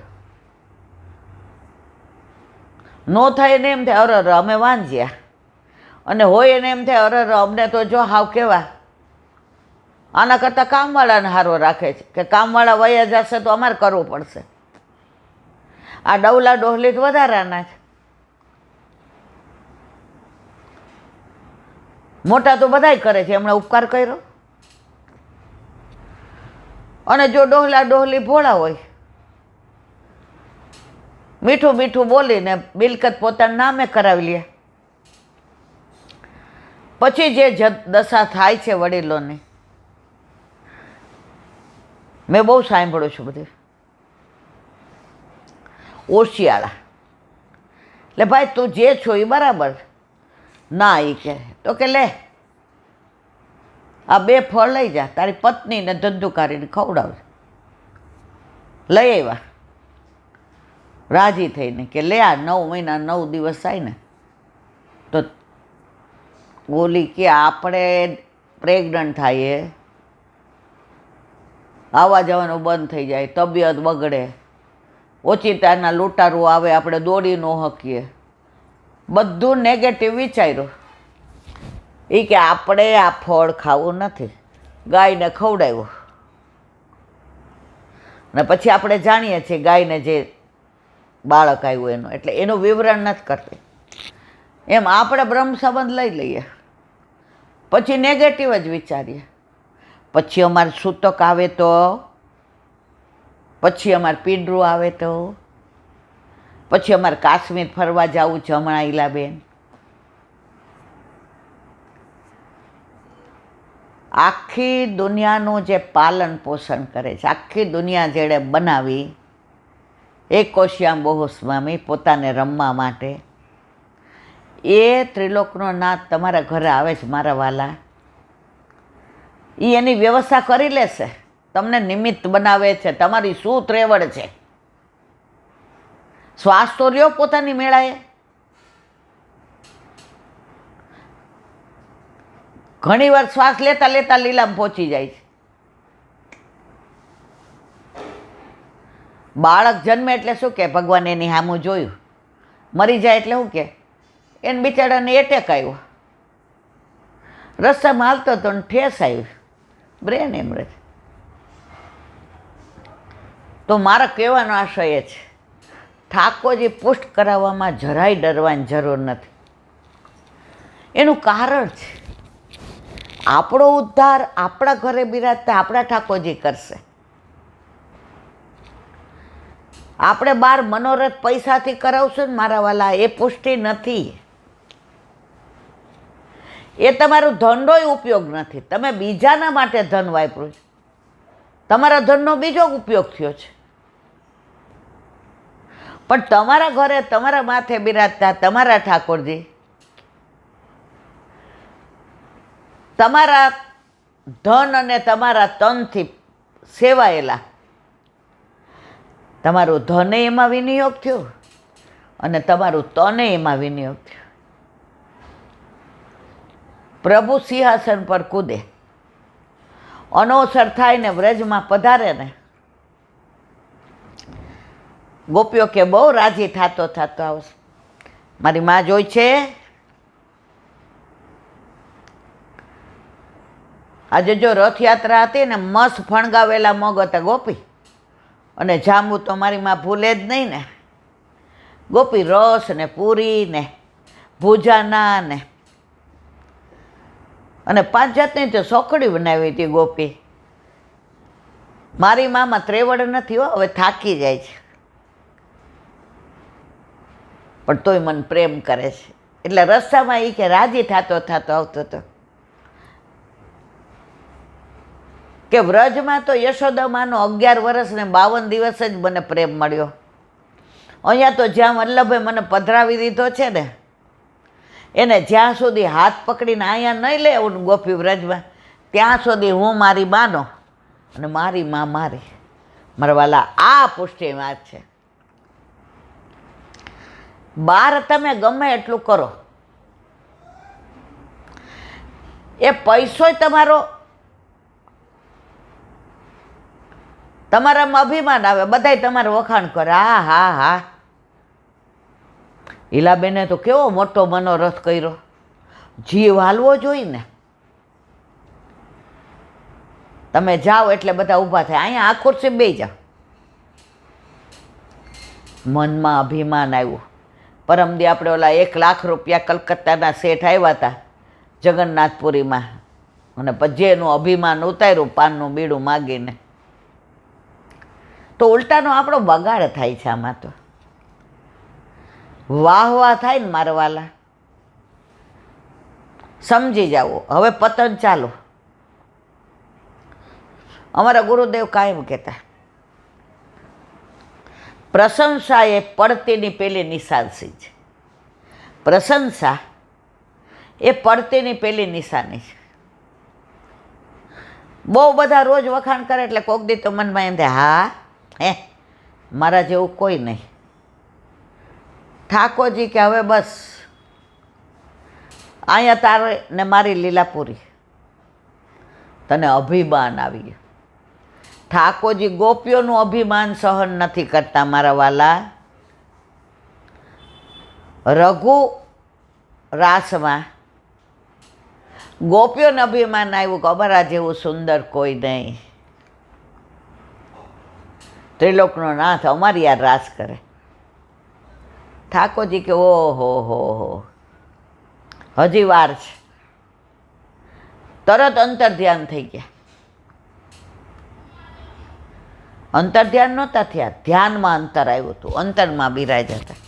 ન થાય એને એમ થાય અરર અમે વાંજ્યા, અને હોય એને એમ થાય અરર અમને તો જો હાવ કેવા આના કરતાં કામવાળાને હારો રાખે છે કે કામવાળા વયા જશે તો અમારે કરવું પડશે. આ ડવલા ડોહલી જ વધારાના છે. મોટા તો બધાય કરે છે, એમણે ઉપકાર કર્યો. અને જો ડોહલા ડોહલી ભોળા હોય, મીઠું મીઠું બોલીને મિલકત પોતાના નામે કરાવી લે, પછી જે દશા થાય છે વડીલોની, મેં બહુ સાંભળ્યું છું બધું. ઓશિયાળા એટલે ભાઈ તું જે છો એ બરાબર ના, એ કહે તો કે લે આ 2 ફળ લઈ જા, તારી પત્નીને ધંધુકારીને ખવડાવજે. લઈ આવ્યા રાજી થઈને કે લે આ 9 મહિના 9 દિવસ થાય ને તો બોલી કે આપણે પ્રેગ્નન્ટ થઈએ, આવવા જવાનું બંધ થઈ જાય, તબિયત બગડે, ઓચિતાના લૂંટારું આવે, આપણે દોડી ન શકીએ, બધું નેગેટિવ વિચાર્યું. એ કે આપણે આ ફળ ખાવું નથી, ગાયને ખવડાવ્યું. ને પછી આપણે જાણીએ છીએ ગાયને જે બાળક આવ્યું એનું, એટલે એનું વિવરણ નથી કરતી. એમ આપણે બ્રહ્મ સંબંધ લઈ લઈએ, પછી નેગેટિવ જ વિચારીએ. પછી અમારે સૂતક આવે તો, પછી અમારે પીંડરું આવે તો, પછી અમારે કાશ્મીર ફરવા જવું છે હમણાં ઈલાબેન. આખી દુનિયાનું જે પાલન પોષણ કરે છે, આખી દુનિયા જેણે બનાવી, એક કોશિયામ બહુ સ્વામી પોતાને રમવા માટે, એ ત્રિલોકનો નાથ તમારા ઘરે આવે છે મારા વાલા. એ એની વ્યવસ્થા કરી લેશે, તમને નિમિત્ત બનાવે છે. તમારી શું ત્રેવડ છે? શ્વાસ તો લ્યો પોતાની મેળાએ. ઘણી વાર શ્વાસ લેતા લેતા લીલામાં પહોંચી જાય છે. બાળક જન્મે એટલે શું કે ભગવાન એની સામું જોયું, મરી જાય એટલે શું કે એને બિચારાને એટેક આવ્યો, રસ્તામાં હાલતો હતો ને ઠેસ આવી, બ્રેન એમરેજ. તો મારા કહેવાનો આશય એ છે, ઠાકોરજી પુષ્ટ કરાવવામાં જરાય ડરવાની જરૂર નથી. એનું કારણ છે આપણો ઉદ્ધાર આપણા ઘરે બિરાજતા આપણા ઠાકોરજી કરશે. આપણે બહાર મનોરથ પૈસાથી કરાવશું ને મારા વાલા, એ પુષ્ટિ નથી. એ તમારો ધનનો ઉપયોગ નથી. તમે બીજાના માટે ધન વાપર્યું છે, તમારા ધનનો બીજો ઉપયોગ થયો છે. પણ તમારા ઘરે તમારા માથે બિરાજતા તમારા ઠાકોરજી તમારા ધન અને તમારા તનથી સેવાયેલા, તમારું ધને એમાં વિનિયોગ થયો અને તમારું તને એમાં વિનિયોગ થયો. પ્રભુ સિંહાસન પર કૂદે, અનવસર થાય ને વ્રજમાં પધારે ને, ગોપીઓ કે બહુ રાજી થતો થતો આવશે. મારી માં જોઈ છે, આજે જો રથયાત્રા હતી ને, મસ્ત ફણગાવેલા મગ હતા ગોપી, અને જાંબુ તો મારી માં ભૂલે જ નહીં ને. ગોપી રસ ને પૂરી ને ભૂજાના ને, અને 5 જાતની તો સોકડી બનાવી હતી ગોપી. મારી મામાં ત્રેવડ નથી હો, હવે થાકી જાય છે, પણ તોય મને પ્રેમ કરે છે. એટલે રસ્તામાં એ કે રાજી થતો થતો આવતો હતો કે વ્રજમાં તો યશોદામાનો 11 વર્ષ ને 52 દિવસ જ મને પ્રેમ મળ્યો. અહીંયા તો જ્યાં વલ્લભે મને પધરાવી દીધો છે ને, એને જ્યાં સુધી હાથ પકડીને અહીંયા નહીં લે હું ગોપી વ્રજમાં, ત્યાં સુધી હું મારી માનો અને મારી માં મારી. મારા વાલા, આ પુષ્ટિ વાત છે. બહાર તમે ગમે એટલું કરો, એ પૈસોય તમારો, તમારામાં અભિમાન આવે, બધાય તમારે વખાણ કરે. હા હા હા, ઈલાબેને તો કેવો મોટો મનોરથ કર્યો. જીવ હાલવો જોઈએ ને. તમે જાઓ એટલે બધા ઊભા થાય, અહીંયા આ ખુરશી બેસી જાઓ. મનમાં અભિમાન આવ્યું. પરમદી આપણે ઓલા 1,00,000 કલકત્તાના શેઠ આવ્યા હતા જગન્નાથપુરીમાં, અને પછી એનું અભિમાન ઉતાર્યું પાનનું બીડું માગીને. તો ઉલટાનો આપણો બગાડ થાય છે આમાં. તો વાહ વાહ થાય ને મારવાલા, સમજી જાઓ. હવે પતન ચાલો. અમારા ગુરુદેવ કાયમ કહેતા, પ્રશંસા એ પડતીની પેલી નિશાની છે. પ્રશંસા એ પડતીની પેલી નિશાની છે. બહુ બધા રોજ વખાણ કરે એટલે કોક દી તો મનમાં એમ થાય, હા મારા જેવું કોઈ નહીં. ઠાકોરજી કે હવે બસ અહીંયા તારે ને મારી લીલા પૂરી. તને અભિમાન આવી ગયું. ઠાકોરજી ગોપીઓનું અભિમાન સહન નથી કરતા મારા વાલા. રઘુ રાસમાં ગોપીઓને અભિમાન આવ્યું કે અમારા જેવું સુંદર કોઈ નહીં. ત્રિલોકનો નાથ અમારી યાર રાસ કરે. ઠાકોરજી કે ઓહો હો હજી વાર છે. તરત અંતર ધ્યાન થઈ ગયા. અંતર ધ્યાન નહોતા થયા, ધ્યાનમાં અંતર આવ્યું હતું. અંતરમાં બિરાજ હતા.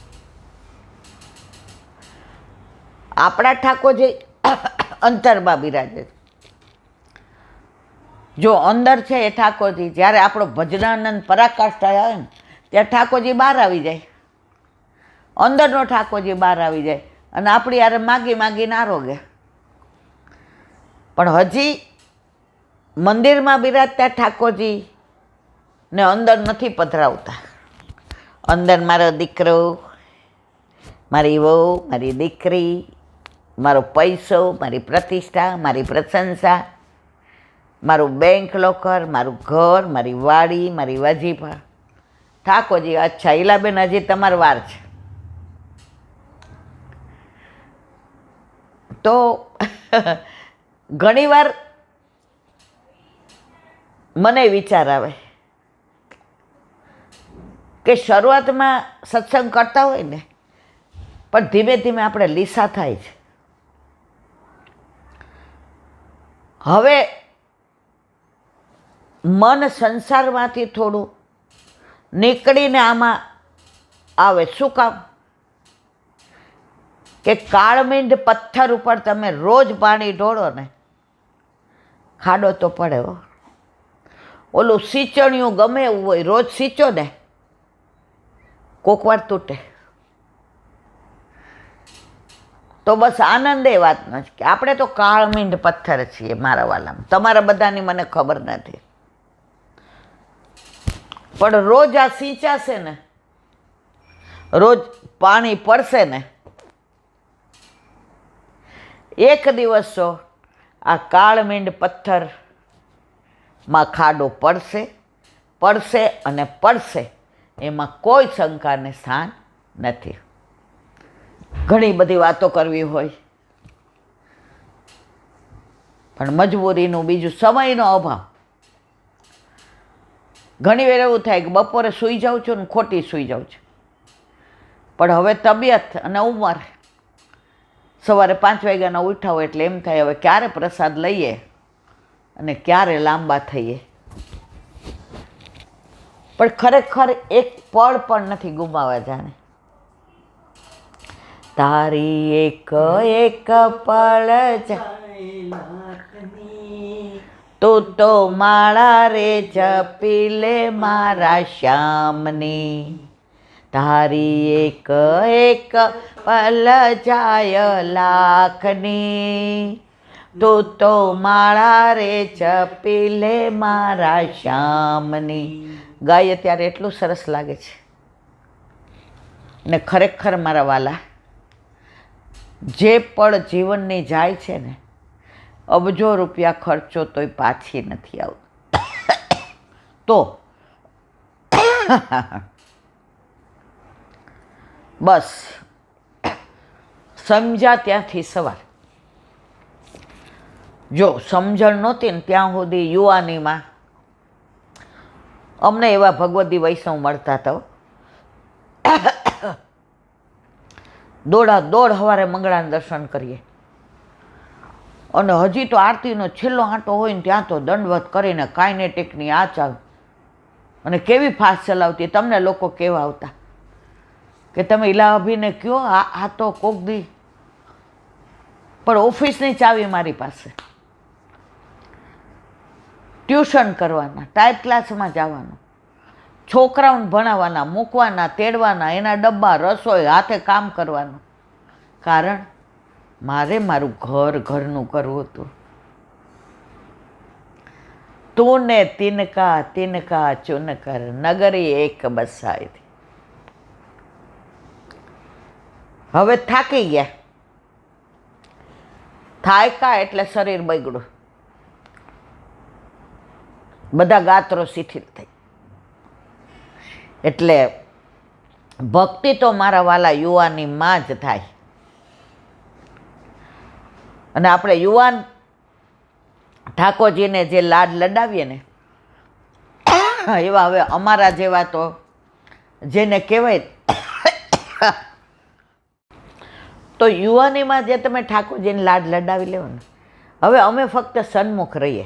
આપણા ઠાકોરજી અંતરમાં બિરાજે. જો અંદર છે એ ઠાકોરજી, જ્યારે આપણો ભજનાનંદ પરાકાષ્ઠા આવે ને ત્યારે ઠાકોરજી બહાર આવી જાય. અંદરનો ઠાકોરજી બહાર આવી જાય અને આપણી યારે માગી માગીને આરોગે. પણ હજી મંદિરમાં બિરાજતા ઠાકોરજી ને અંદર નથી પધરાવતા. અંદર મારો દીકરો, મારી વહુ, મારી દીકરી, મારો પૈસો, મારી પ્રતિષ્ઠા, મારી પ્રશંસા, મારું બેંક લોકર, મારું ઘર, મારી વાડી, મારી વજીફા. ઠાકોરજી અચ્છા ઈલાબેન હજી તમારો વાર છે. તો ઘણીવાર મને વિચાર આવે કે શરૂઆતમાં સત્સંગ કરતા હોય ને, પણ ધીમે ધીમે આપણે લીસા થાય છે. હવે મન સંસારમાંથી થોડું નીકળીને આમાં આવે. શું કામ? કે કાળમીંડ પથ્થર ઉપર તમે રોજ પાણી ઢોળો ને, ખાડો તો પડે હો. ઓલું સિંચણિયું ગમે એવું હોય, રોજ સિંચો ને કોક વાર તૂટે. તો બસ આનંદ એ વાત નથી કે આપણે તો કાળમીંડ પથ્થર છીએ મારા વાલામાં. તમારા બધાની મને ખબર નથી, પણ રોજ આ સિંચાશે ને, રોજ પાણી પડશે ને, એક દિવસ તો આ કાળમીંડ પથ્થરમાં ખાડો પડશે, પડશે અને પડશે. એમાં કોઈ શંકાને સ્થાન નથી. ઘણી બધી વાતો કરવી હોય, પણ મજબૂરીનું બીજું સમયનો અભાવ. ઘણી વાર એવું થાય કે બપોરે સૂઈ જાઉં છું ને ખોટી સૂઈ જાઉં છું. પણ હવે તબિયત અને ઉંમર, સવારે 5 વાગ્યાના ઉઠા હોય એટલે એમ થાય હવે ક્યારે પ્રસાદ લઈએ અને ક્યારે લાંબા થઈએ. પણ ખરેખર એક પળ પણ નથી ગુમાવવા જાણે. તારી એક એક પળ તું તો માળા રે જપી લે મારા શ્યામની. તારી એક એક પલ જાય લાખની, તું તો માળા રે જપી લે મારા શ્યામની. ગાય ત્યારે એટલું સરસ લાગે છે. ને ખરેખર મારા વાલા, જે પળ જીવનની જાય છે ને, અબજો રૂપિયા ખર્ચો તોય પાછી નથી આવતી. તો બસ સમજ્યા ત્યાંથી સવાર. જો સમજણ નહોતી ને ત્યાં સુધી યુવાનીમાં અમને એવા ભગવદી વૈષ્ણવ મળતા હતા. દોડ સવારે મંગળાના દર્શન કરીએ અને હજી તો આરતીનો છેલ્લો આંટો હોય ને ત્યાં તો દંડવત કરીને કાઇનેટિકની આ ચાલ અને કેવી ફાસ્ટ ચલાવતી. તમને લોકો કેવા આવતા કે તમે ઇલાભાભીને કહો આ તો કોક દી, પણ ઓફિસની ચાવી મારી પાસે, ટ્યુશન કરવાના, ટાઈપ ક્લાસમાં જવાનું, છોકરાઓને ભણાવવાના, મૂકવાના, તેડવાના, એના ડબ્બા, રસોઈ, હાથે કામ કરવાનું. કારણ મારે મારું ઘરનું કરવું હતું. તું ને તિનકા તિનકા ચુનકર નગરી એક બસાઈ. હવે થાકી ગયા. થાયકા એટલે શરીર બગડ્યું, બધા ગાત્રો શિથિલ થઈ. એટલે ભક્તિ તો મારા વાલા યુવાની માં જ થાય. અને આપણે યુવાન ઠાકોરજીને જે લાડ લડાવીએ ને એવા હવે અમારા જેવા તો જેને કહેવાય તો યુવાનીમાં જે તમે ઠાકોરજીને લાડ લડાવી લેવો ને, હવે અમે ફક્ત સન્મુખ રહીએ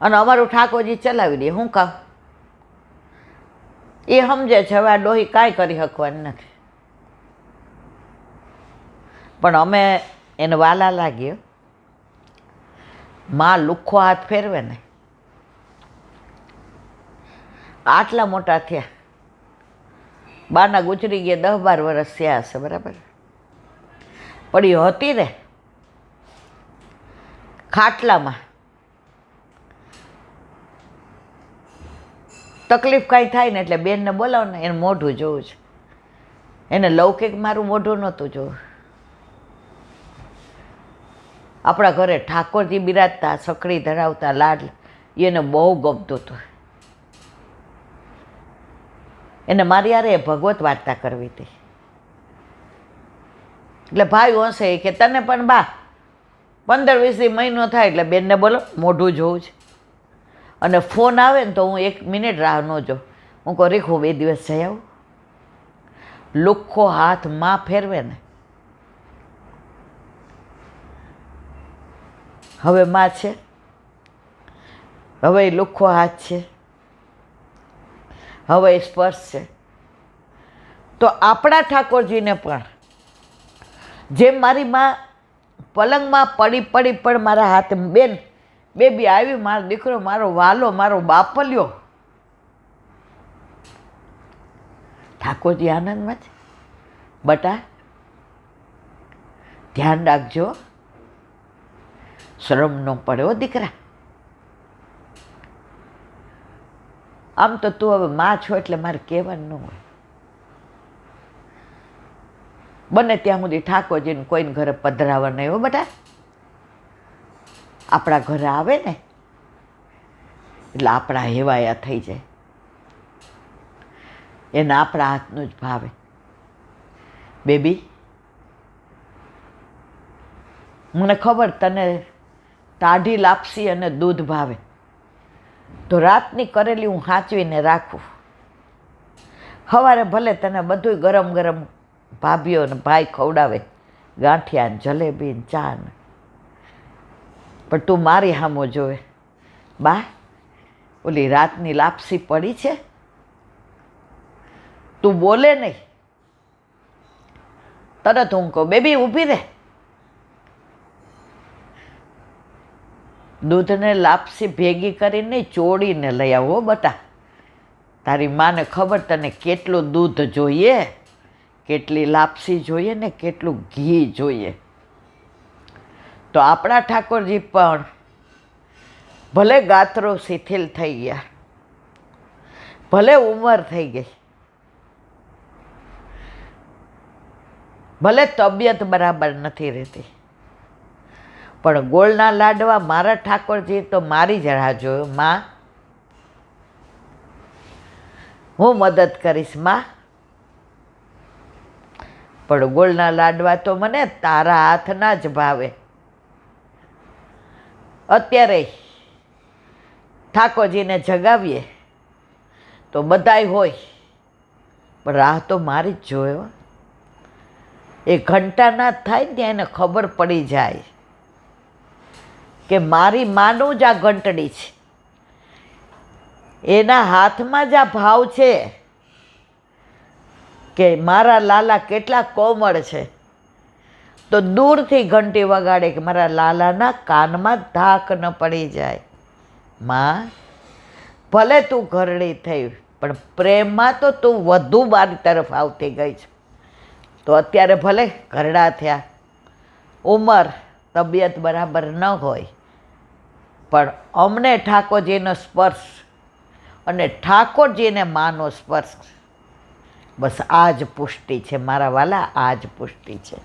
અને અમારું ઠાકોરજી ચલાવી દઈએ. શું કામ? એ સમજે છે હવે આ ડોહી કાંઈ કરી શકવાની નથી, પણ અમે એને વાલા લાગીએ. માં લુખ્ખો હાથ ફેરવે ને, આટલા મોટા થયા, બાના ગુજરી ગયા 10-12 વર્ષ થયા હશે, બરાબર. પણ એ હતી ને ખાટલામાં, તકલીફ કાંઈ થાય ને એટલે બેનને બોલાવો ને, એને મોઢું જોવું છે. એને લૌકિક મારું મોઢું નહોતું જોવું. આપણા ઘરે ઠાકોરજી બિરાજતા, સકડી ધરાવતા, લાડ, એને બહુ ગમતું હતું. એને મારી યારે ભગવત વાર્તા કરવી હતી. એટલે ભાઈ હશે કે તને પણ બા 15-20 મહિનો થાય એટલે બેનને બોલો, મોઢું જોવું છે. અને ફોન આવે ને તો હું 1 મિનિટ રાહ ન જો, હું કહું રીખું 2 દિવસ જઈ આવું. લુખ્ખો હાથ માં ફેરવે ને. હવે માં છે, હવે લુખ્ખો હાથ છે, હવે સ્પર્શ છે. તો આપણા ઠાકોરજીને પણ જેમ મારી માં પલંગમાં પડી પણ મારા હાથ, બેન બેબી આવી, મારો દીકરો, મારો વાલો, મારો બાપલ્યો, ઠાકોરજી આનંદમાં છે. બટા ધ્યાન રાખજો, શરમ ન પડ્યો દીકરા. આમ તો તું હવે માં છો એટલે મારે કહેવાનું ન હોય. બને ત્યાં સુધી ઠાકોરજીને કોઈને ઘરે પધરાવા નહીં હો બેટા. આપણા ઘરે આવે ને એટલે આપણા હેવાયા થઈ જાય. એને આપણા હાથનું જ ભાવે. બેબી, મને ખબર તને ટાઢી લાપસી અને દૂધ ભાવે, તો રાતની કરેલી હું સાચવીને રાખું. સવારે ભલે તને બધું ગરમ ગરમ ભાભીઓ ને ભાઈ ખવડાવે, ગાંઠિયા ને જલેબી ને ચા ને, પણ તું મારી સામો જોવે. બા, ઓલી રાતની લાપસી પડી છે, તું બોલે નહીં. તરત હું કહું બેબી ઊભી રહે. દૂધને લાપસી ભેગી કરીને ચોળીને લઈ આવો બટા. તારી માને ખબર તને કેટલું દૂધ જોઈએ, કેટલી લાપસી જોઈએ ને કેટલું ઘી જોઈએ. તો આપણા ઠાકોરજી પણ ભલે ગાત્રો શિથિલ થઈ ગયા, ભલે ઉંમર થઈ ગઈ, ભલે તબિયત બરાબર નથી રહેતી, પણ ગોળના લાડવા મારા ઠાકોરજી તો મારી જ રાહ જોયો. માં, હું મદદ કરીશ માં, પણ ગોળના લાડવા તો મને તારા હાથના જ ભાવે. અત્યારે ઠાકોરજીને જગાવીએ તો બધાય હોય, પણ રાહ તો મારી જ જોયો. એ ઘંટાના થાય ને ત્યાં એને ખબર પડી જાય કે મારી માનું જ આ ઘંટડી છે, એના હાથમાં જ આ ભાવ છે કે મારા લાલા કેટલા કોમળ છે. તો દૂરથી ઘંટી વગાડે કે મારા લાલાના કાનમાં ધાક ન પડી જાય. માં, ભલે તું ઘરડી થઈ પણ પ્રેમમાં તો તું વધુ મારી તરફ આવતી ગઈ છે. તો અત્યારે ભલે ઘરડા થયા, ઉંમર તબિયત બરાબર ન હોય, પણ અમને ઠાકોરજીનો સ્પર્શ અને ઠાકોરજીને માનો સ્પર્શ, બસ આ જ પુષ્ટિ છે મારા વાલા, આ જ પુષ્ટિ છે.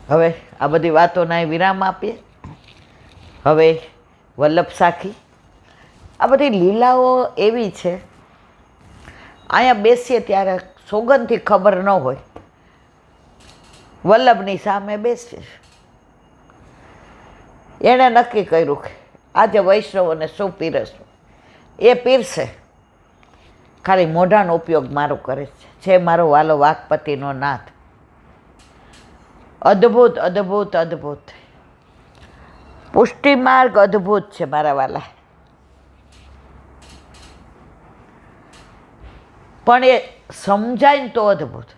હવે આ બધી વાતોના વિરામ આપીએ. હવે વલ્લભ સાખી, આ બધી લીલાઓ એવી છે, અહીંયા બેસીએ ત્યારે સોગંદથી ખબર ન હોય, વલ્લભની સામે બેસીએ, એણે નક્કી કર્યું કે આજે વૈષ્ણવોને શું પીરસવું, એ પીરસે. ખાલી મોઢાનો ઉપયોગ મારો કરે છે મારો વાલો વાઘપતિનો નાથ. અદ્ભુત અદ્ભુત અદ્ભુત પુષ્ટિ માર્ગ અદ્ભુત છે મારા વાલા. પણ એ સમજાય ને તો અદ્ભુત,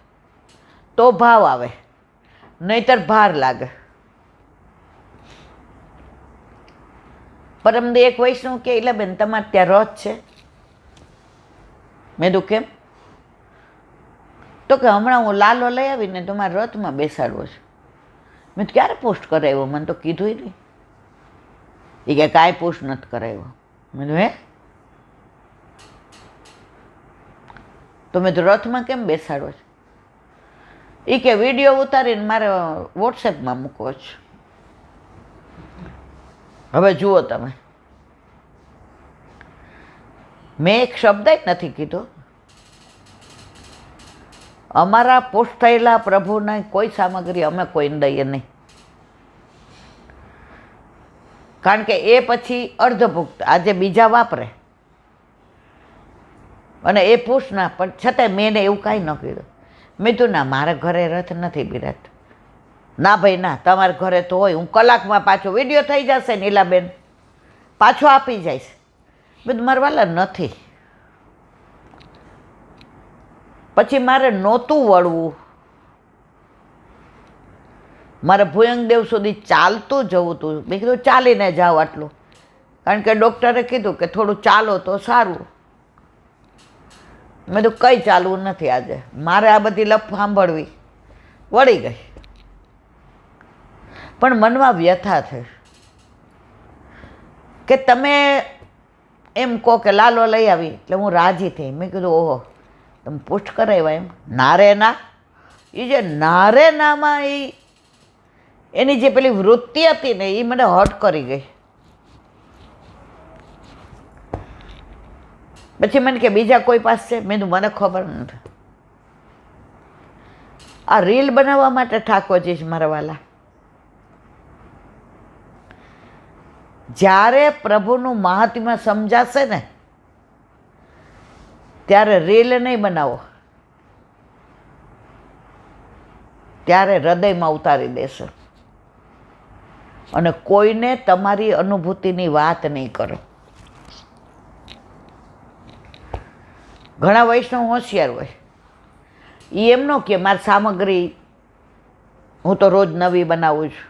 તો ભાવ આવે, નહીતર ભાર લાગે. પરમદી એક વૈષ્ણવ કે એટલે બેન તમારે ત્યાં રથ છે? મેં કીધું કેમ? તો કે હમણાં હું લાલો લઈ આવીને તમારા રથમાં બેસાડવો છે. મેં તો ક્યારે પોસ્ટ કરાવ્યો? મને તો કીધું નહીં. એ કે કાંઈ પોસ્ટ નથી કરાવ્યો. મેં કીધું હે? તો મેં તો રથમાં કેમ બેસાડવો છે? એ કે વિડીયો ઉતારીને મારે વોટ્સએપમાં મૂકવો છે. હવે જુઓ તમે, મેં એક શબ્દ જ નથી કીધો. અમારા પોસ્ટ થયેલા પ્રભુની કોઈ સામગ્રી અમે કોઈને દઈએ નહીં, કારણ કે એ પછી અર્ધભુક્ત આજે બીજા વાપરે અને એ પોસ્ટ ના, પણ છતાંય મેં એને એવું કાંઈ ન કીધું. મેં તો ના, મારા ઘરે રથ નથી બિરાત. ના ભાઈ ના, તમારા ઘરે તો હોય, હું કલાકમાં પાછો વિડીયો થઈ જશે નીલાબેન, પાછો આપી જઈશ. બધું મારા વાલા નથી. પછી મારે નહોતું વળવું, મારે ભુયંગદેવ સુધી ચાલતું જવું હતું. મેં કીધું ચાલીને જાઓ આટલું, કારણ કે ડૉક્ટરે કીધું કે થોડું ચાલો તો સારું. મેં તો કંઈ ચાલવું નથી આજે, મારે આ બધી લપ સાંભળવી, વળી ગઈ. પણ મનમાં વ્યથા થઈ કે તમે એમ કહો કે લાલો લઈ આવી, એટલે હું રાજી થઈ. મેં કીધું ઓહો, તમે પોસ્ટ કરાવ્યા એમ? નારે ના, એ જે નારે નામાં એની જે પેલી વૃત્તિ હતી ને, એ મને હટ કરી ગઈ. પછી મને કે બીજા કોઈ પાસે? મેં મને ખબર નથી. આ રીલ બનાવવા માટે ઠાકોરજી જ મારા વાલા. જ્યારે પ્રભુનું મહાત્મ્ય સમજાશે ને, ત્યારે રીલ નહીં બનાવો, ત્યારે હૃદયમાં ઉતારી દેશે. અને કોઈને તમારી અનુભૂતિની વાત નહીં કરો. ઘણા વૈષ્ણવ હોશિયાર હોય, એ એમ ન કે મારી સામગ્રી હું તો રોજ નવી બનાવું છું,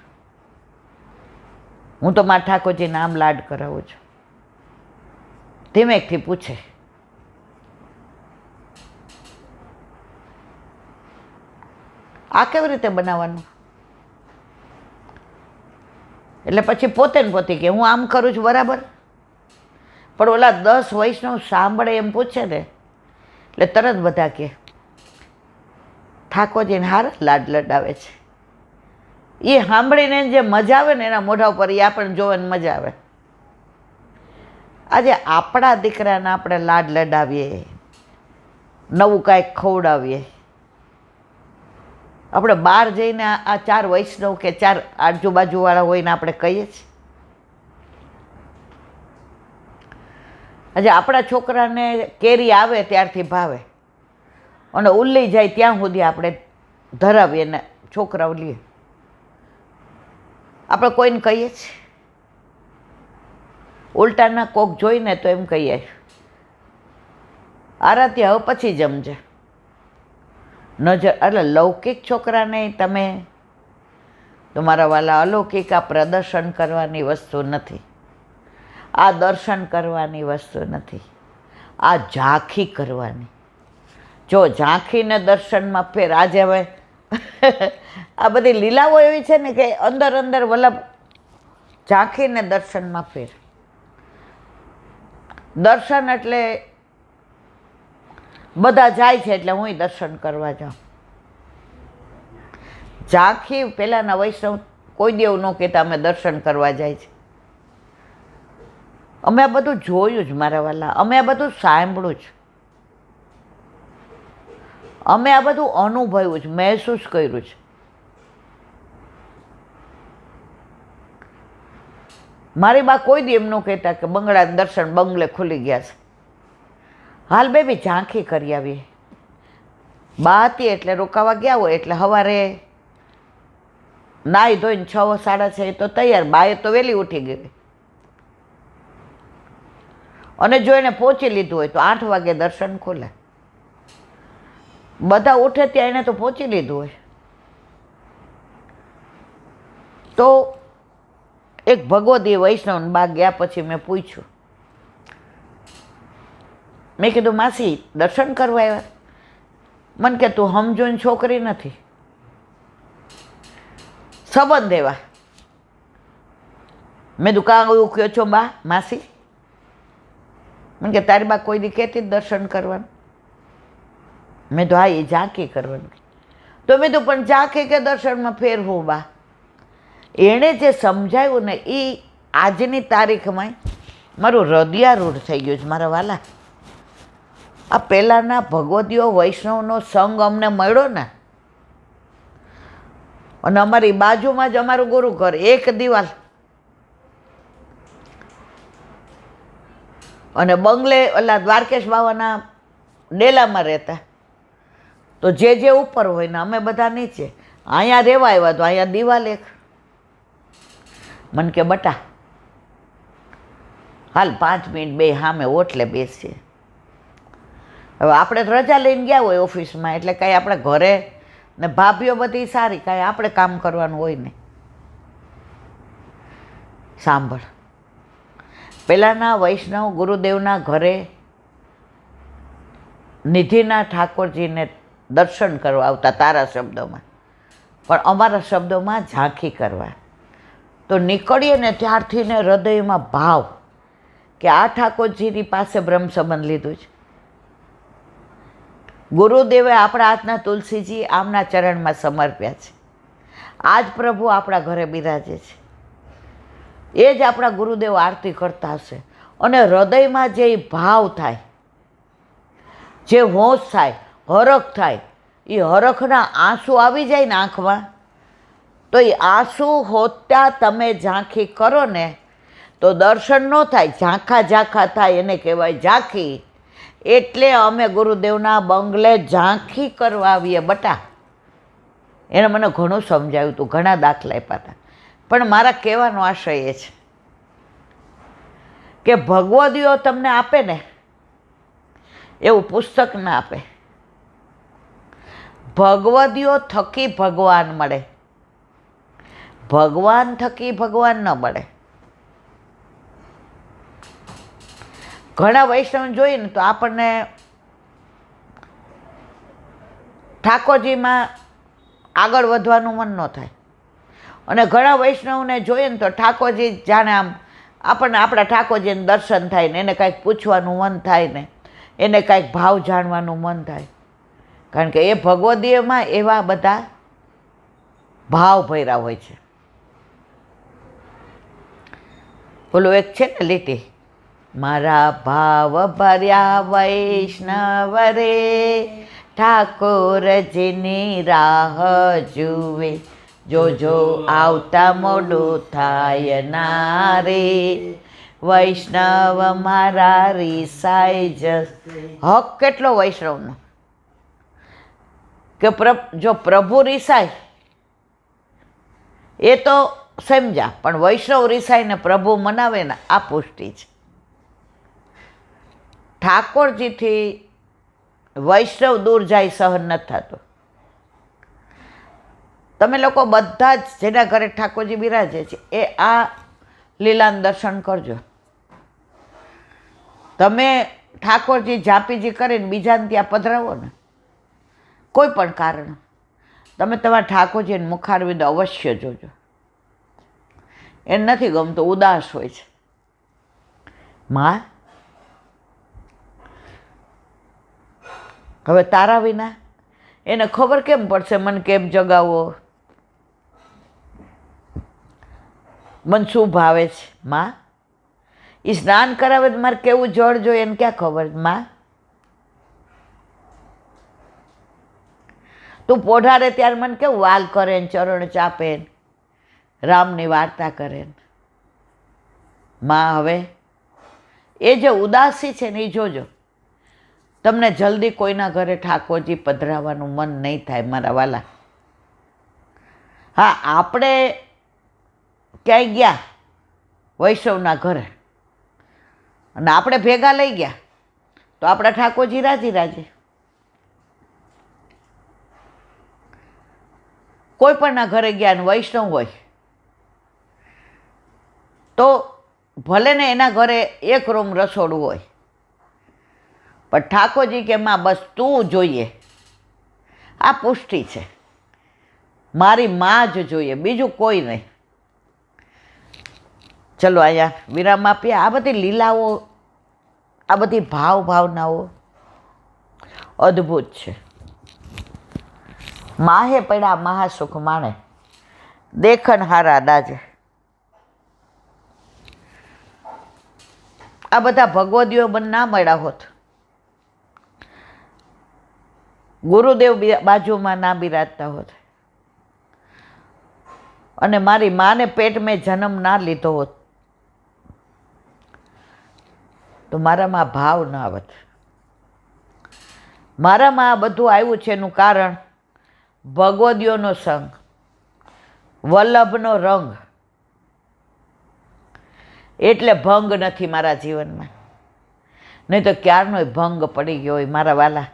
હું તો મારા ઠાકોરજી નામ લાડ કરાવું છું. ધીમેકથી પૂછે, આ કેવી રીતે બનાવવાનું? એટલે પછી પોતે ને પોતે કે હું આમ કરું છું બરાબર. પણ ઓલા 10 વૈષ્ણવ સાંભળે એમ પૂછે ને, એટલે તરત બધા કે ઠાકોરજીને હારા લાડ લડાવે છે. એ સાંભળીને જે મજા આવે ને એના મોઢા ઉપર, એ આપણને જોવે ને મજા આવે. આજે આપણા દીકરાને આપણે લાડ લડાવીએ, નવું કાંઈક ખવડાવીએ, આપણે બહાર જઈને આ 4 વૈષ્ણવ કે 4 આજુબાજુવાળા હોય ને આપણે કહીએ છીએ. આજે આપણા છોકરાને કેરી આવે ત્યારથી ભાવે અને ઉલ્લી જાય ત્યાં સુધી આપણે ધરાવીએ ને છોકરાઓ લઈએ. આપણે કોઈને કહીએ છીએ? ઉલટાના કોક જોઈને તો એમ કહીએ આરાધ્ય હવે પછી જમજે. નજર એટલે લૌકિક છોકરાને તમે તમારા વાલા અલૌકિક આ પ્રદર્શન કરવાની વસ્તુ નથી, આ દર્શન કરવાની વસ્તુ નથી, આ ઝાંખી કરવાની. જો ઝાંખીને દર્શનમાં ફેર. આજે હવે આ બધી લીલાઓ એવી છે ને કે અંદર અંદર વલ્લભ ઝાંખીને દર્શનમાં ફેર. દર્શન એટલે બધા જાય છે એટલે હું દર્શન કરવા જાઉં. ઝાંખી પહેલાંના વૈષ્ણવ કોઈ દેવું ન કહેતા અમે દર્શન કરવા જાય છે. અમે આ બધું જોયું જ મારા વાલા, અમે આ બધું સાંભળ્યું જ, અમે આ બધું અનુભવ્યું જ, મહેસૂસ કર્યું છે. મારી બા કોઈ દી એમ ન કહેતા કે બંગલા દર્શન બંગલે ખુલી ગયા છે, હાલ બેબી ઝાંખી કરી આવીએ. બા હતી એટલે રોકાવા ગયા હોય એટલે સવારે નાહી ધોઈને 6 સાડા 6 તો તૈયાર. બાએ તો વહેલી ઉઠી ગઈ અને જો એને પહોંચી લીધું હોય તો 8 વાગે દર્શન ખોલે. બધા ઉઠે ત્યાં એને તો પહોંચી લીધું હોય. તો એક ભગવદી વૈષ્ણવ બા ગયા પછી મેં પૂછ્યું, મેં કીધું માસી દર્શન કરવા આવ્યા? મને કે તું સમજોને છોકરી નથી, સંબંધ એવા. મેં તું કાં એવું કહો છો બા માસી? મને કે તારી બા કોઈ દી કહેતી દર્શન કરવાનું? મેં તો હા એ ઝાંખી કરવાનું. તો મેં તો પણ ઝાંખી કે દર્શનમાં ફેર હું બા? એણે જે સમજાવ્યું ને એ આજની તારીખમાં મારું હૃદયારૂઢ થઈ ગયું છે મારા વાલા. આ પહેલાંના ભગવદીઓ વૈષ્ણવનો સંગ અમને મળ્યો ને, અને અમારી બાજુમાં જ અમારું ગુરુ ઘર, એક દિવાલ, અને બંગલે ઓલા દ્વારકેશ બાવાના ડેલામાં રહેતા. તો જે ઉપર હોય ને અમે બધા નીચે. અહીંયા રહેવા આવ્યા તો અહીંયા દિવાલ એક. મને કે બટા હાલ 5 મિનિટ બે સામે ઓટલે બેસીએ. હવે આપણે રજા લઈને ગયા હોય ઓફિસમાં એટલે કાંઈ આપણે ઘરે ને ભાભીઓ બધી સારી, કાંઈ આપણે કામ કરવાનું હોય નહીં. સાંભળ, પહેલાંના વૈષ્ણવ ગુરુદેવના ઘરે નિધિના ઠાકોરજીને દર્શન કરવા આવતા તારા શબ્દોમાં, પણ અમારા શબ્દોમાં ઝાંખી કરવા. તો નીકળીએ ને ત્યારથી ને હૃદયમાં ભાવ કે આ ઠાકોરજીની પાસે બ્રહ્મ સંબંધ લીધું છે. ગુરુદેવે આપણા હાથના તુલસીજી આમના ચરણમાં સમર્પ્યા છે. આજ પ્રભુ આપણા ઘરે બિરાજે છે. એ જ આપણા ગુરુદેવ આરતી કરતા હશે. અને હૃદયમાં જે ભાવ થાય, જે હોશ થાય, હરખ થાય, એ હરખના આંસુ આવી જાય ને આંખમાં, તો એ આંસુ હોતા તમે ઝાંખી કરો ને તો દર્શન ન થાય, ઝાંખા ઝાંખા થાય, એને કહેવાય ઝાંખી. એટલે અમે ગુરુદેવના બંગલે ઝાંખી કરવા આવીએ બટા. એને મને ઘણું સમજાવ્યું હતું, ઘણા દાખલા આપ્યા હતા. પણ મારા કહેવાનો આશય એ છે કે ભગવદીઓ તમને આપે ને એવું પુસ્તક ના આપે. ભગવદીઓ થકી ભગવાન મળે, ભગવાન થકી ભગવાન ન મળે. ઘણા વૈષ્ણવ જોઈએ ને તો આપણને ઠાકોરજીમાં આગળ વધવાનું મન ન થાય, અને ઘણા વૈષ્ણવને જોઈએ ને તો ઠાકોરજી જાણે આમ આપણને આપણા ઠાકોરજીને દર્શન થાય ને એને કાંઈક પૂછવાનું મન થાય ને એને કાંઈક ભાવ જાણવાનું મન થાય. કારણ કે એ ભગવદીયમાં એવા બધા ભાવ ભર્યા હોય છે. બોલો એક છે ને લીટી, મારા ભાવ ભર્યા વૈષ્ણવ રે ઠાકોરજીની રાહ જુએ, જોજો આવતા મોડું થાય ના રે, વૈષ્ણવ મારા રીસાઈ જશે. હક કેટલો વૈષ્ણવનો કે જો પ્રભુ રીસાય એ તો સમજા, પણ વૈષ્ણવ રીસાય ને પ્રભુ મનાવે ને આ પુષ્ટિ છે. ઠાકોરજીથી વૈષ્ણવ દૂર જાય સહન નથી થતું. તમે લોકો બધા જ જેના ઘરે ઠાકોરજી બિરાજે છે એ આ લીલાનું દર્શન કરજો. તમે ઠાકોરજી જાપીજી કરીને બીજાને ત્યાં પધરાવો ને કોઈ પણ કારણ, તમે તમારા ઠાકોરજીને મુખારવિંદ અવશ્ય જોજો. એને નથી ગમતું, ઉદાસ હોય છે. માં હવે તારા વિના એને ખબર કેમ પડશે મને કેમ જગાવો, મને શું ભાવે છે? માં એ સ્નાન કરાવે તો મારે કેવું જળ જોઈએ એને ક્યાં ખબર? માં તું પોઢારે ત્યારે મને કેવું વાલ કરે ને ચરણ ચાપે ને રામની વાર્તા કરે ને. માં હવે એ જે ઉદાસી છે ને એ જોજો, તમને જલ્દી કોઈના ઘરે ઠાકોરજી પધરાવાનું મન નહીં થાય મારા વાલા. હા, આપણે ક્યાંય ગયા વૈષ્ણવના ઘરે અને આપણે ભેગા લઈ ગયા તો આપણા ઠાકોરજી રાજી રાજી. કોઈ પણના ઘરે ગયા ને વૈષ્ણવ હોય તો ભલે ને એના ઘરે એક રૂમ રસોડું હોય, પણ ઠાકોરજી કે માં બસ તું જોઈએ. આ પુષ્ટિ છે, મારી માં જ જોઈએ, બીજું કોઈ નહીં. ચલો અહીંયા વિરામ આપીએ. આ બધી લીલાઓ, આ બધી ભાવનાઓ અદ્ભુત છે. માહે પડ્યા મહાસુખ માણે, દેખન હારા દાજે. આ બધા ભગવદીઓ મને ના મળ્યા હોત, ગુરુદેવ બાજુમાં ના બિરાજતા હોત અને મારી માને પેટ મેં જન્મ ના લીધો હોત તો મારામાં ભાવ ના આવત. મારામાં આ બધું આવ્યું છે એનું કારણ ભગવદીઓનો સંગ, વલ્લભનો રંગ. એટલે ભંગ નથી મારા જીવનમાં, નહીં તો ક્યારનો ભંગ પડી ગયો હોય મારા વાલા.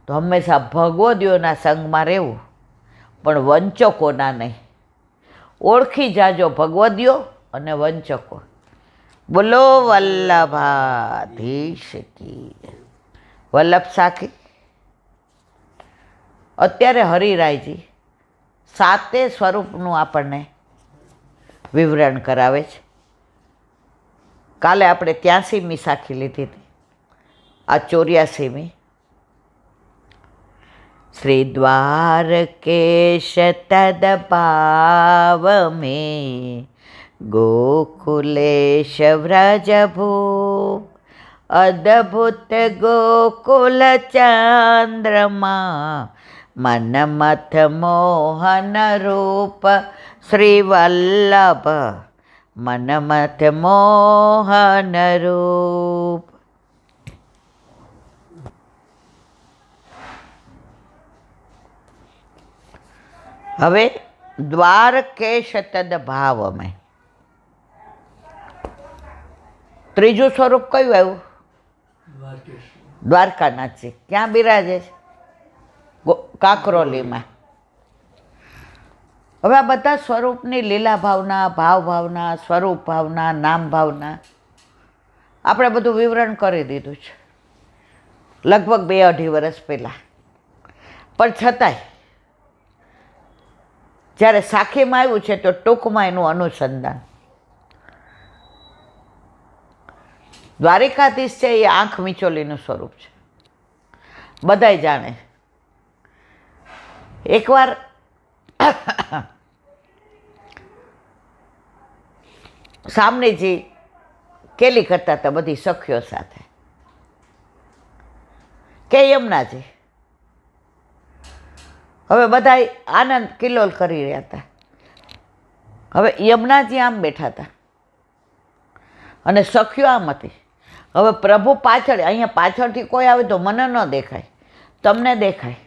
તો હંમેશા ભગવદીઓના સંગમાં રહેવું, પણ વંચકોના નહીં. ઓળખી જાજો ભગવદીઓ અને વંચકો. બોલો વલ્લભાધીશ કી. વલ્લભ સાખી અત્યારે હરિરાયજી 7 સ્વરૂપનું આપણને વિવરણ કરાવે છે. કાલે આપણે 83મી સાખી લીધી હતી, આ 84મી. શ્રી દ્વારકેશ તદભાવ મેં ગોકુલેશ વ્રજભૂ, અદભુત ગોકુલ ચંદ્રમા, મનમથ મોહન રૂપ શ્રી વલ્લભ, મનમથ મોહન રૂપ. હવે દ્વારકેશ તદ ભાવ મેં ત્રીજું સ્વરૂપ કયું આવ્યું? દ્વારકાનાથજી. ક્યાં બિરાજે છે? કાકરોલીમાં. હવે આ બધા સ્વરૂપની લીલા ભાવના, ભાવ ભાવના, સ્વરૂપ ભાવના, નામ ભાવના આપણે બધું વિવરણ કરી દીધું છે લગભગ 2-2.5 વર્ષ પહેલાં. પણ છતાંય જ્યારે સાખીમાં આવ્યું છે તો ટૂંકમાં એનું અનુસંધાન. દ્વારિકાધીશ છે એ આંખ મીચોલીનું સ્વરૂપ છે, બધાય જાણે. એકવાર સામનેજી કેલી કરતા હતા બધી સખીઓ સાથે કે યમુનાજી હવે બધા આનંદ કિલ્લોલ કરી રહ્યા હતા. હવે યમુનાજી આમ બેઠા હતા અને સખીઓ આમ હતી. હવે પ્રભુ પાછળ, અહીંયા પાછળથી કોઈ આવે તો મને ન દેખાય, તમને દેખાય.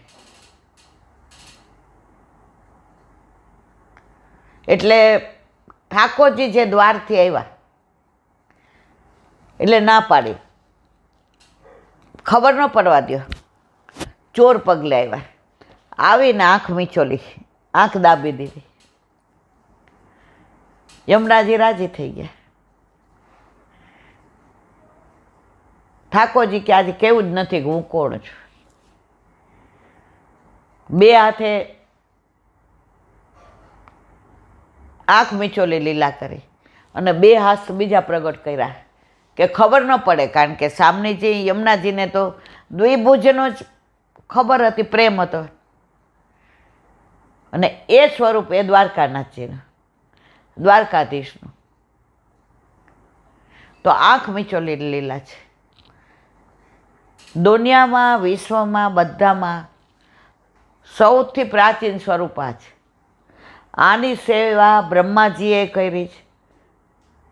એટલે ઠાકોરજી જે દ્વારથી આવ્યા એટલે ના પાડી, ખબર ન પડવા દો. ચોર પગલે આવ્યા, આવીને આંખ મીચોલી, આંખ દાબી દીધી. યમુનાજી રાજી થઈ ગયા. ઠાકોરજી કે આજે કેવું જ નથી કે હું કોણ છું. બે હાથે આંખ મીચોલી લીલા કરી અને બે હાથ બીજા પ્રગટ કર્યા કે ખબર ન પડે, કારણ કે સામનેજી યમુનાજીને તો દ્વિભુજનો જ ખબર હતી, પ્રેમ હતો. અને એ સ્વરૂપ એ દ્વારકાનાથજીનું, દ્વારકાધીશનું. તો આંખ મીચોલી લીલા છે. દુનિયામાં, વિશ્વમાં, બધામાં સૌથી પ્રાચીન સ્વરૂપ આ છે. આની સેવા બ્રહ્માજીએ કરી છે,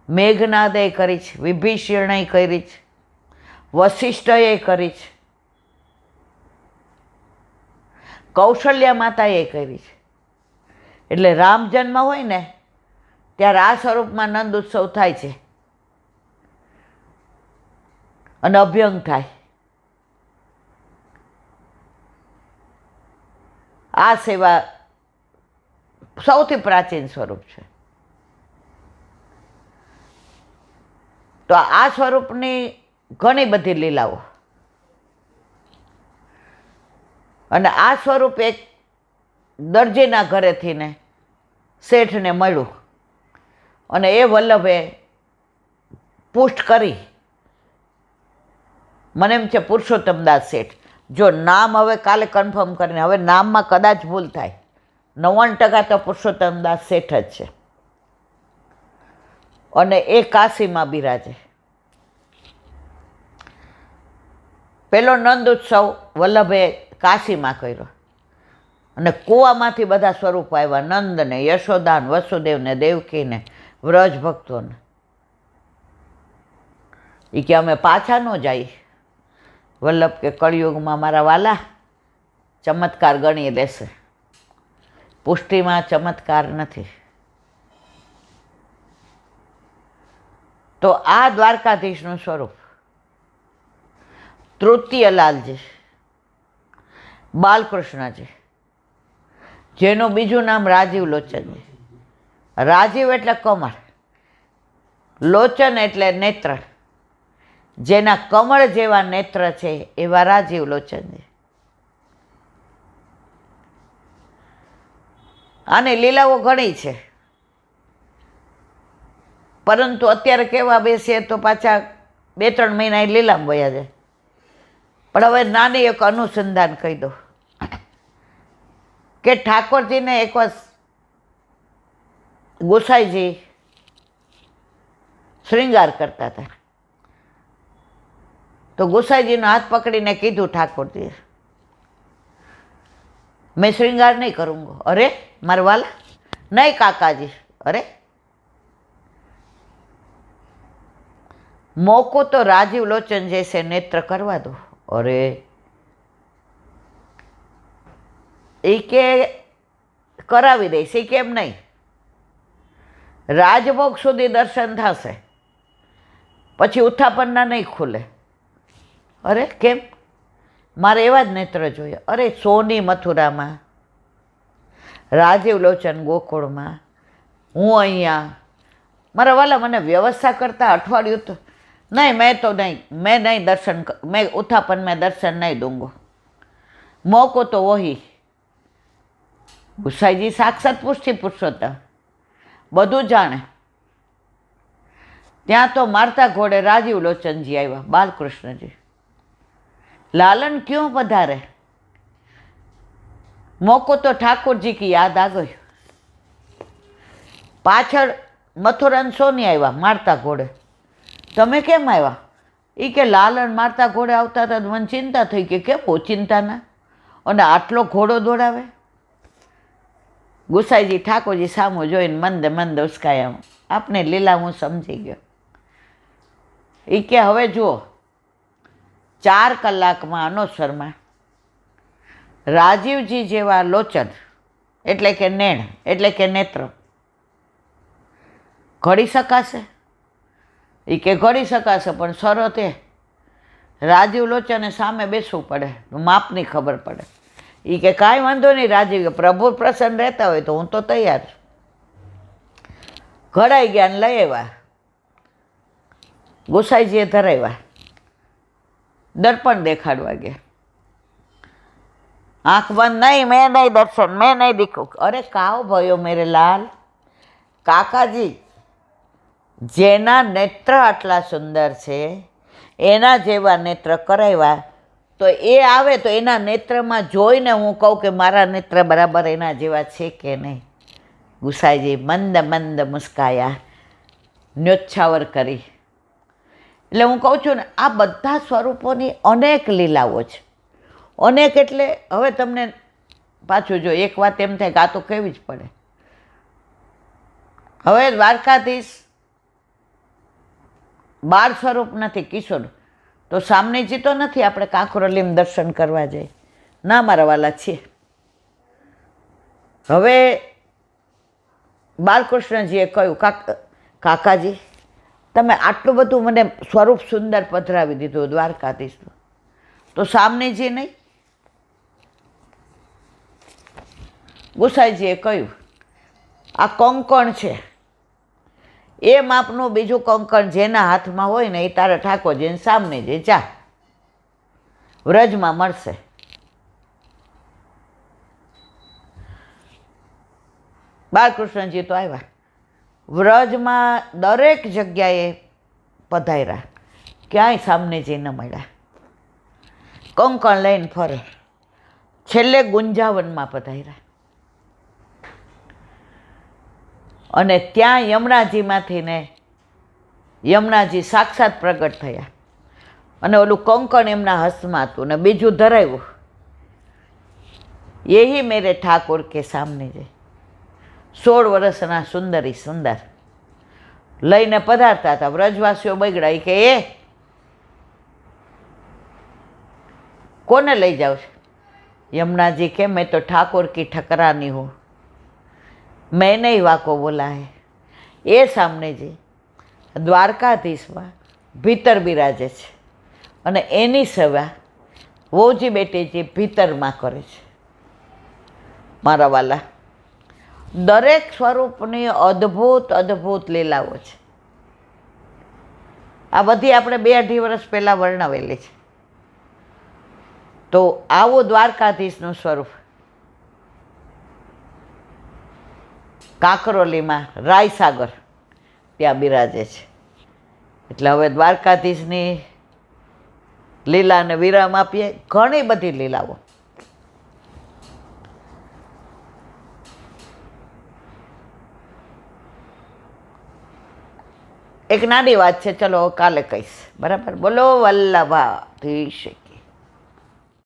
મેઘનાદે કરી છે, વિભીષણે કરી છે, વશિષ્ઠએ કરી છે, કૌશલ્યા માતાએ કરી છે. એટલે રામ જન્મ હોય ને ત્યારે આ સ્વરૂપમાં નંદ ઉત્સવ થાય છે અને અભ્યંગ થાય. આ સેવા સૌથી પ્રાચીન સ્વરૂપ છે. તો આ સ્વરૂપની ઘણી બધી લીલાઓ. અને આ સ્વરૂપ એક દરજીના ઘરેથી ને શેઠને મળ્યું અને એ વલ્લભે પુષ્ટ કરી. મને એમ છે પુરુષોત્તમદાસ શેઠ. જો નામ હવે કાલે કન્ફર્મ કરીને, હવે નામમાં કદાચ ભૂલ થાય, 99% તો પુરુષોત્તમદાસ શેઠ જ છે. અને એ કાશીમાં બિરાજે. પેલો નંદ ઉત્સવ વલ્લભે કાશીમાં કર્યો અને કૂવામાંથી બધા સ્વરૂપ આવ્યા, નંદને, યશોદાન, વસુદેવને, દેવકીને, વ્રજ ભક્તોને. એ કે અમે પાછા ન જાય. વલ્લભ કે કળિયુગમાં મારા વાલા ચમત્કાર ગણી લેશે, પુષ્ટિમાં ચમત્કાર નથી. તો આ દ્વારકાધીશનું સ્વરૂપ. તૃતીયલાલજી, બાલકૃષ્ણજી, જેનું બીજું નામ રાજીવ લોચનજી. રાજીવ એટલે કમળ, લોચન એટલે નેત્ર. જેના કમળ જેવા નેત્ર છે એવા રાજીવ લોચનજી. આની લીલાઓ ઘણી છે, પરંતુ અત્યારે કહેવા બેસીએ તો પાછા 2-3 મહિના લીલામાં વયા જાય. પણ હવે નાની એક અનુસંધાન કહી દો કે ઠાકોરજીને એક વાર ગોસાઈજી શ્રૃંગાર કરતા હતા. તો ગોસાઈજીનો હાથ પકડીને કીધું ઠાકોરજીએ, મેં શ્રૃંગાર નહીં કरूँगा. અરે મારા વાલા, નહીં કાકાજી. અરે મોકો તો રાજીવ લોચન જૈસે નેત્ર કરવા દો. અરે એ કે કરાવી દઈશ. એ કેમ નહીં, રાજભોગ સુધી દર્શન થશે, પછી ઉત્થાપનના નહીં ખુલે. અરે કેમ, મારે એવા જ નેત્ર જોઈએ. અરે સોની મથુરામાં, રાજીવ લોચન ગોકુળમાં, હું અહીંયા. મારા વાલા મને વ્યવસ્થા કરતા અઠવાડિયું તો નહીં, मैं नहीं दर्शन, मैं उत्थापन में दर्शन नहीं दूंगा. मौको तो वही. ગુસાઈજી સાક્ષાત પુષ્ટિ પુરુષોત્તમ, બધું જાણે. ત્યાં તો મારતા ઘોડે રાજીવ લોચનજી આવ્યા, બાલકૃષ્ણજી. लालन क्यों पधारे? मौको तो ठाकुर जी की याद आ गई. पाछळ मथुरा सोनी आव्या मारता घोड़े. तमे केम आव्या? ई के लालन मारता घोड़े आवता था. मन चिंता थई के केम ओचिंता ना, अने आटलो घोड़ो दौड़ावे. ગુસાઈજી ઠાકોરજી સામું જોઈને મંદ મંદ ઉસકાયા. આપને લીલા હું સમજી ગયો. એ કે હવે જુઓ, 4 કલાકમાં અનોસરમાં રાજીવજી જેવા લોચન એટલે કે નેણ એટલે કે નેત્ર ઘડી શકાશે? એ કે ઘડી શકાશે, પણ શરતે રાજીવ લોચને સામે બેસવું પડે, માપની ખબર પડે. એ કે કાંઈ વાંધો નહીં રાજીવ, પ્રભુ પ્રસન્ન રહેતા હોય તો હું તો તૈયાર છું. ઘડાઈ ગયા ને લઈ આવ્યા. ગોસાઈજીએ ધરાવ્યા, દર્પણ દેખાડવા ગયા. આંખ બંધ, નહીં મેં નહીં દર્શન, મેં નહીં દીખું. અરે કાઓ ભયો મેરે લાલ, કાકાજી જેના નેત્ર આટલા સુંદર છે એના જેવા નેત્ર કરાવ્યા, તો એ આવે તો એના નેત્રમાં જોઈને હું કહું કે મારા નેત્ર બરાબર એના જેવા છે કે નહીં. ગુસાઈજી મંદ મંદ મુસ્કાયા, ન્યોચ્છાવર કરી. એટલે હું કહું છું ને, આ બધા સ્વરૂપોની અનેક લીલાઓ છે. અનેક એટલે હવે તમને પાછું જો એક વાત એમ થાય કે આ તો કહેવી જ પડે. હવે દ્વારકાધીશ બાળ સ્વરૂપ નથી, કિશોર, તો સામનેજી તો નથી આપણે કાંકરોલીમ દર્શન કરવા જઈએ. ના મારા વાલા છીએ. હવે બાલકૃષ્ણજીએ કહ્યું, કાકાજી તમે આટલું બધું મને સ્વરૂપ સુંદર પધરાવી દીધું દ્વારકાધીશનું, તો સામનેજી નહીં? ગુસાઈજીએ કહ્યું, આ કંકણ છે, એ માપનું બીજું કંકણ જેના હાથમાં હોય ને એ તારા ઠાકોરજીને સામને જે જા, વ્રજમાં મળશે. બાલકૃષ્ણજી તો આવ્યા, વ્રજમાં દરેક જગ્યાએ પધાર્યા, ક્યાંય સામનેજી ન મળ્યા. કંકણ લઈને ફરે, છેલ્લે ગુંજાવનમાં પધાર્યા. અને ત્યાં યમુનાજીમાંથી ને યમુનાજી સાક્ષાત પ્રગટ થયા અને ઓલું કંકણ એમના હસ્તમાં હતું ને બીજું ધરાવ્યું. યહી મેરે ઠાકોર કે સામને જે 16 વર્ષના સુંદરી સુંદર લઈને પધારતા હતા. વ્રજવાસીઓ બગડાઈ કે એ કોને લઈ જાવ છે? યમુનાજી કે મેં તો ઠાકોર કી ઠકરાની હું, મેં નહીં વાકો બોલા હે. એ સામનેજી દ્વારકાધીશમાં ભીતર બિરાજે છે અને એની સેવા વોજી બેટીજી ભીતરમાં કરે છે. મારા વાલા, દરેક સ્વરૂપની અદ્ભુત અદ્ભુત લીલાઓ છે. આ બધી આપણે 2-2.5 વર્ષ પહેલાં વર્ણવેલી છે. તો આવું દ્વારકાધીશનું સ્વરૂપ કાંકરોલીમાં રાયસાગર ત્યાં બિરાજે છે. એટલે હવે દ્વારકાધીશની લીલાને વિરામ આપીએ. ઘણી બધી લીલાઓ. એક નાની વાત છે, ચલો કાલે કહીશ. બરાબર? બોલો વલ્લભાધીશ.